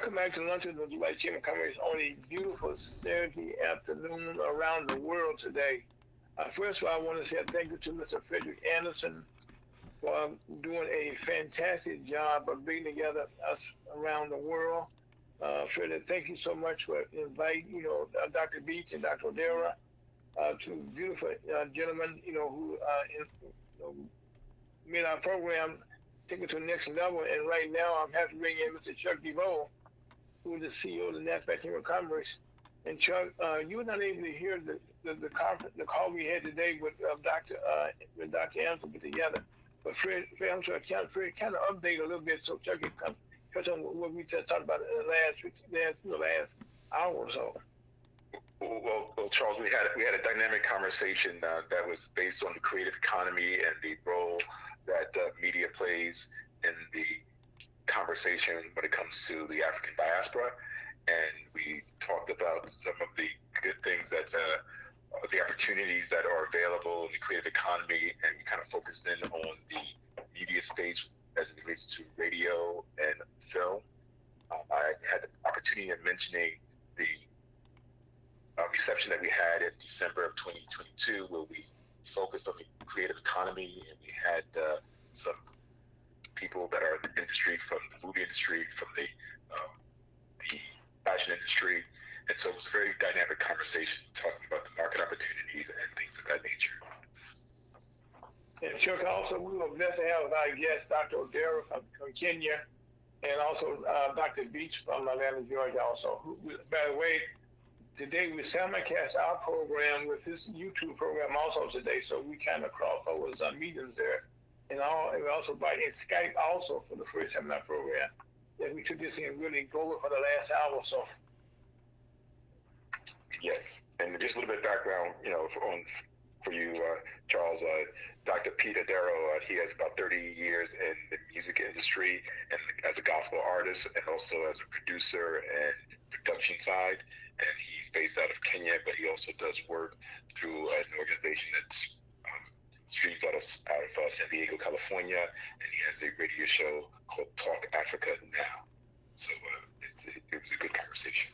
welcome back to Lunch with the Black Chamber Congress on a beautiful Saturday afternoon around the world today. First of all, I want to say thank you to Mr. Frederick Anderson for doing a fantastic job of bringing together us around the world. Frederick, thank you so much for inviting, Dr. Beach and Dr. Odera, two beautiful gentlemen, who made our program take it to the next level. And right now, I'm happy to bring in Mr. Chuck DeVoe, who is the CEO of the National Chamber of Commerce. And Chuck, you were not able to hear the call we had today with Dr. Anderson put together. But Fred, I'm sorry, Fred, kind of update a little bit so Chuck can come touch on what we just talked about in the last hour or so. Well, Charles, we had a dynamic conversation that was based on the creative economy and the role that media plays in the conversation when it comes to the African diaspora. And we talked about some of the good things that the opportunities that are available in the creative economy, and we kind of focused in on the media space as it relates to radio and film. I had the opportunity of mentioning the reception that we had in December of 2022, where we focused on the creative economy, and we had some people that are in the industry, from the movie industry, from the fashion industry. And so it was a very dynamic conversation talking about the market opportunities and things of that nature. And Chuck, also, we were blessed to have our guest, Dr. Odera from Kenya, and also Dr. Beach from Atlanta, Georgia, also. Who, by the way, today we simulcast our program with this YouTube program also today, so we kind of cross over some meetings there. And we also brought in Skype also for the first time in our program. That we took this in really global for the last hour or so. Yes, and just a little bit of background, for you, Charles. Dr. Pete Adero, he has about 30 years in the music industry, and as a gospel artist, and also as a producer and production side. And he's based out of Kenya, but he also does work through an organization that's streams out of San Diego, California, and he has a radio show called Talk Africa Now. So it was a good conversation.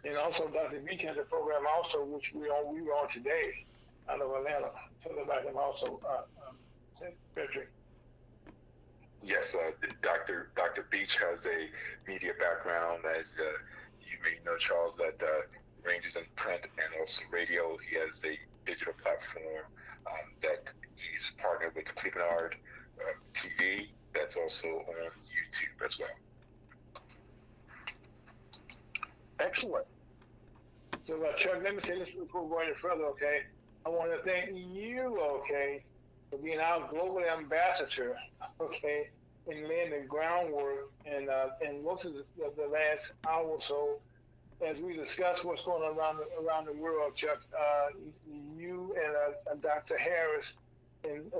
And also, Dr. Beach has a program also, which we were on today out of Atlanta. Tell them about him also, Frederick. Yes, Dr. Beach has a media background, as you may know, Charles, that ranges in print and also radio. He has a digital platform that he's partnered with the Cleveland TV that's also on YouTube as well. Excellent. So, Chuck, let me say this before we go any further, okay? I want to thank you, okay, for being our global ambassador, okay, and laying the groundwork and most of the last hour or so, as we discuss what's going on around the world, Chuck. You and Dr. Harris and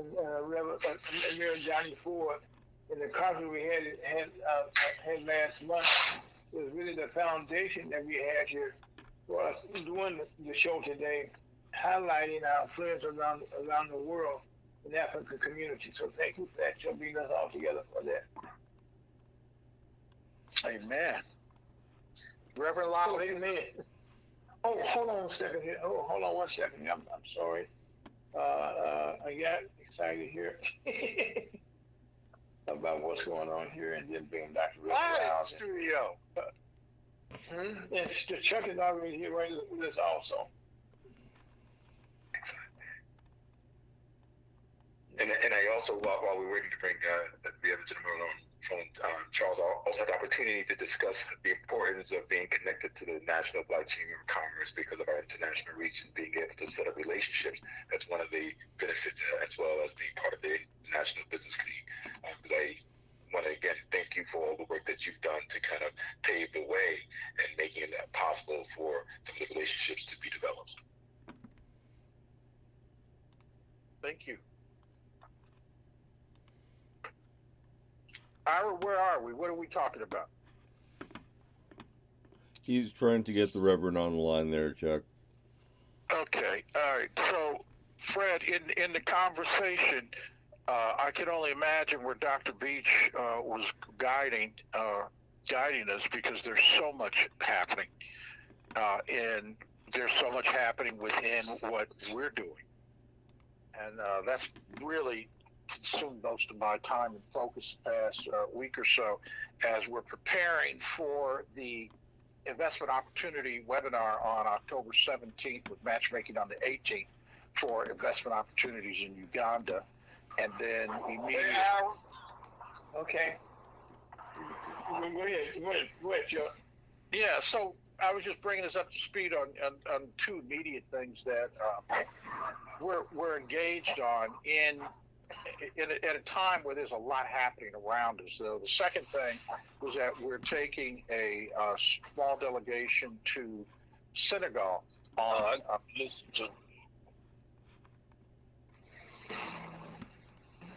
Reverend Johnny Ford, and the conference we had last month was really the foundation that we had here for us doing the show today, highlighting our friends around the world in the African community. So thank you for that, for being us all together for that. Amen. Reverend Locke. Amen. Oh, hold on a second here. Oh, hold on 1 second. I'm sorry. I got excited here about what's going on here, and then being Dr. Live studio. And Chuck is already here right with us also. And I also, while we're waiting to bring the other gentleman on phone, Charles, I also had the opportunity to discuss the importance of being connected to the National Black Chamber of Commerce because of our international reach and being able to set up relationships. That's one of the benefits, as well as being part of the National Business League. But I want to again thank you for all the work that you've done to kind of pave the way and making it possible for some of the relationships to be developed. Thank you. Ira, where are we? What are we talking about? He's trying to get the Reverend on the line there, Chuck. Okay, all right. So, Fred, in the conversation, I can only imagine where Dr. Beach was guiding guiding us, because there's so much happening, and there's so much happening within what we're doing, and that's really consumed most of my time and focus the past week or so as we're preparing for the investment opportunity webinar on October 17th with matchmaking on the 18th for investment opportunities in Uganda. And then immediately... Okay. Go ahead, Joe. Yeah, so I was just bringing us up to speed on two immediate things that we're engaged on at a time where there's a lot happening around us. So the second thing was that we're taking a small delegation to Senegal on listen to.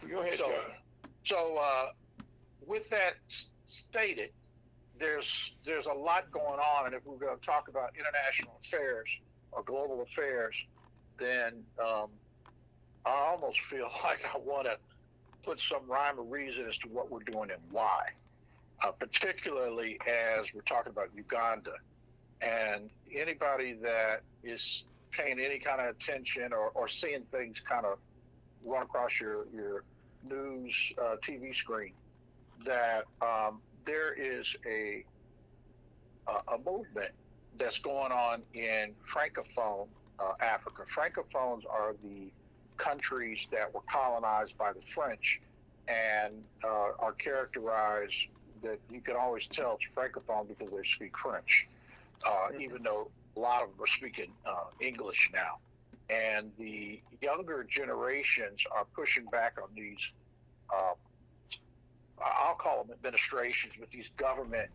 Go ahead, so with that stated, there's a lot going on, and if we're going to talk about international affairs or global affairs, then I almost feel like I want to put some rhyme or reason as to what we're doing and why, particularly as we're talking about Uganda. And anybody that is paying any kind of attention or seeing things kind of run across your news TV screen, that there is a movement that's going on in Francophone Africa. Francophones are the countries that were colonized by the French and are characterized that you can always tell it's Francophone because they speak French, even though a lot of them are speaking English now. And the younger generations are pushing back on these, I'll call them administrations, but these government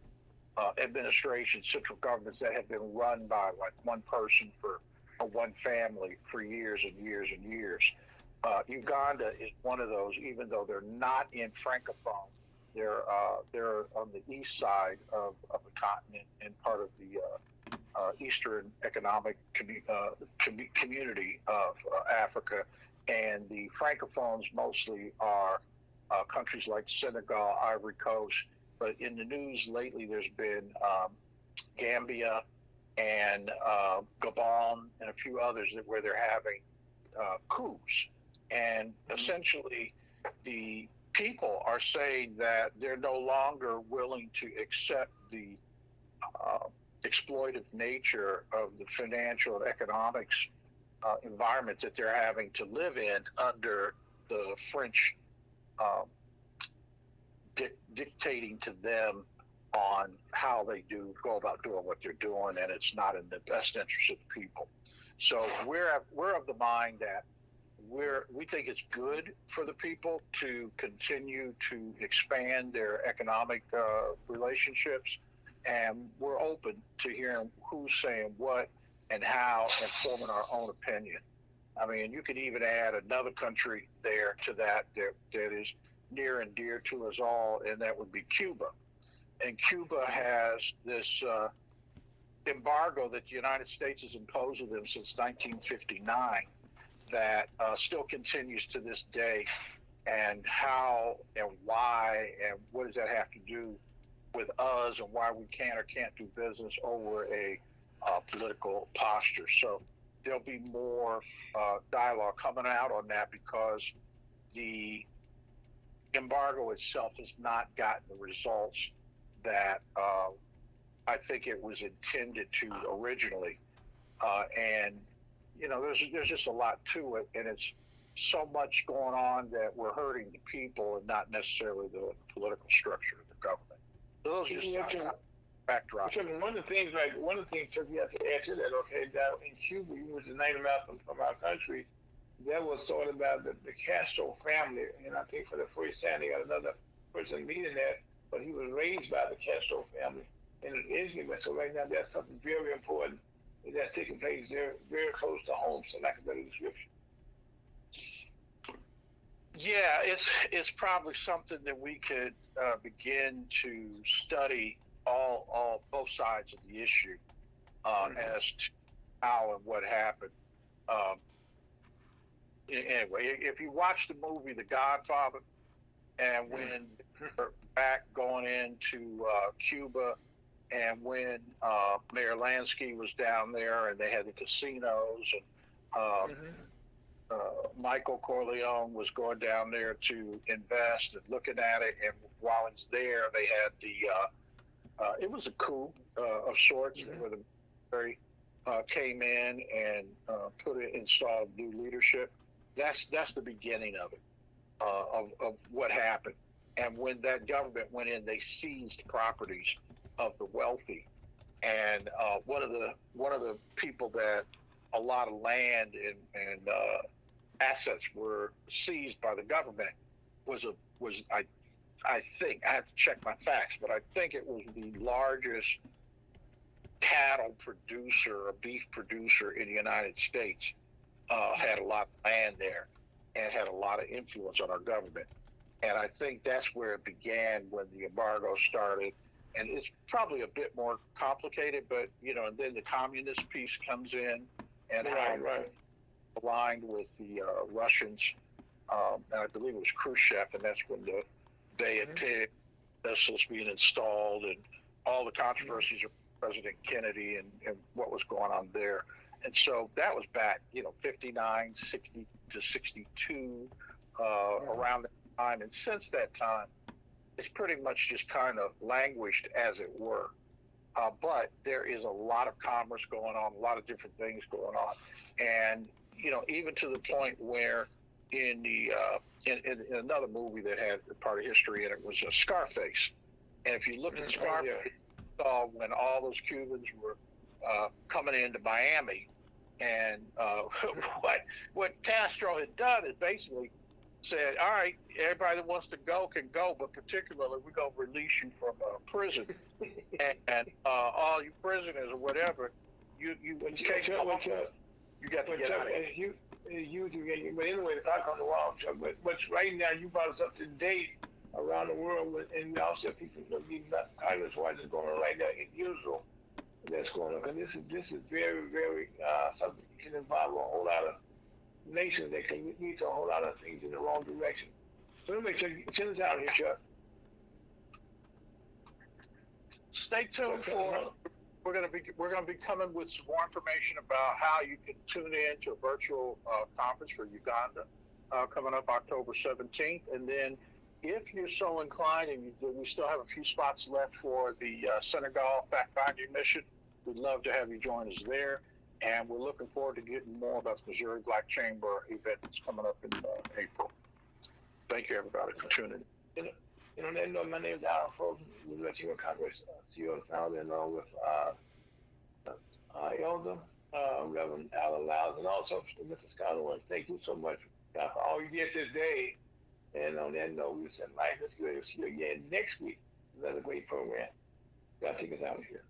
administrations, central governments that have been run by like one person for one family for years and years and years. Uganda is one of those, even though they're not in Francophone. They're on the east side of the continent and part of the Eastern Economic Community of Africa. And the Francophones mostly are countries like Senegal, Ivory Coast. But in the news lately, there's been Gambia and Gabon and a few others where they're having coups. And essentially, the people are saying that they're no longer willing to accept the exploitive nature of the financial and economics environment that they're having to live in under the French dictating to them on how they go about doing what they're doing, and it's not in the best interest of the people. So we're of the mind that we think it's good for the people to continue to expand their economic relationships, and we're open to hearing who's saying what and how and forming our own opinion. I mean, you could even add another country there to that is near and dear to us all, and that would be Cuba. And Cuba has this embargo that the United States has imposed on them since 1959 that still continues to this day. And how and why and what does that have to do with us and why we can or can't do business over a political posture. So there'll be more dialogue coming out on that, because the embargo itself has not gotten the results that I think it was intended to originally. And, you know, there's just a lot to it, and it's so much going on that we're hurting the people and not necessarily the political structure of the government. So those are just backdrop. One of the things Chuck, you have to add to that, okay, that in Cuba, you was the 90 miles from our country, that was sort of about the Castro family, and I think for the first time they got another person leading that, but he was raised by the Castro family in Israel. So right now that's something very important that's taking place there, very close to home, so lack of better description. Yeah, it's probably something that we could begin to study both sides of the issue as to how and what happened. Anyway, if you watch the movie The Godfather, and when they're back going into Cuba, and when Mayor Lansky was down there and they had the casinos, and Michael Corleone was going down there to invest and looking at it, and while he's there, they had the it was a coup of sorts where the military came in and installed new leadership. That's the beginning of it, of what happened. And when that government went in, they seized properties of the wealthy. And one of the people that a lot of land and assets were seized by the government was I think, I have to check my facts, but I think it was the largest cattle producer or beef producer in the United States. Had a lot of land there and had a lot of influence on our government. And I think that's where it began when the embargo started. And it's probably a bit more complicated, but, and then the communist piece comes in and aligned with the Russians. And I believe it was Khrushchev, and that's when the Bay of Pigs missiles being installed and all the controversies of President Kennedy and what was going on there. And so that was back, 59, 60 to 62, around that time. And since that time, it's pretty much just kind of languished, as it were. But there is a lot of commerce going on, a lot of different things going on. And, even to the point where in the in another movie that had a part of history in it was Scarface. And if you look at Scarface, you saw when all those Cubans were coming into Miami, and what Castro had done is basically said, all right, everybody that wants to go can go, but particularly we're going to release you from prison, and all you prisoners or whatever, you got to get out of here. But anyway, the clock on the wall, Chuck. But right now, you brought us up to date around the world, and we also have people Congress watch is going on right now, unusual that's going on. Because this is very, very something that can involve a whole lot of nations that can lead to a whole lot of things in the wrong direction. So let me send us out here, Chuck. Stay tuned for. We're going to be coming with some more information about how you can tune in to a virtual conference for Uganda coming up October 17th. And then if you're so inclined, and we still have a few spots left for the Senegal fact-finding mission, we'd love to have you join us there. And we're looking forward to getting more about the Missouri Black Chamber event that's coming up in April. Thank you, everybody, for tuning in. My name is Alan Frozen. We'll let you know Congress. See you on Founder, along with Elder, Reverend Alan Lyles, and also Mr. Scott Owens. Thank you so much for all you did this day. And on that note, we said, life is good. We'll see you again next week. Another great program. Got to take us out of here.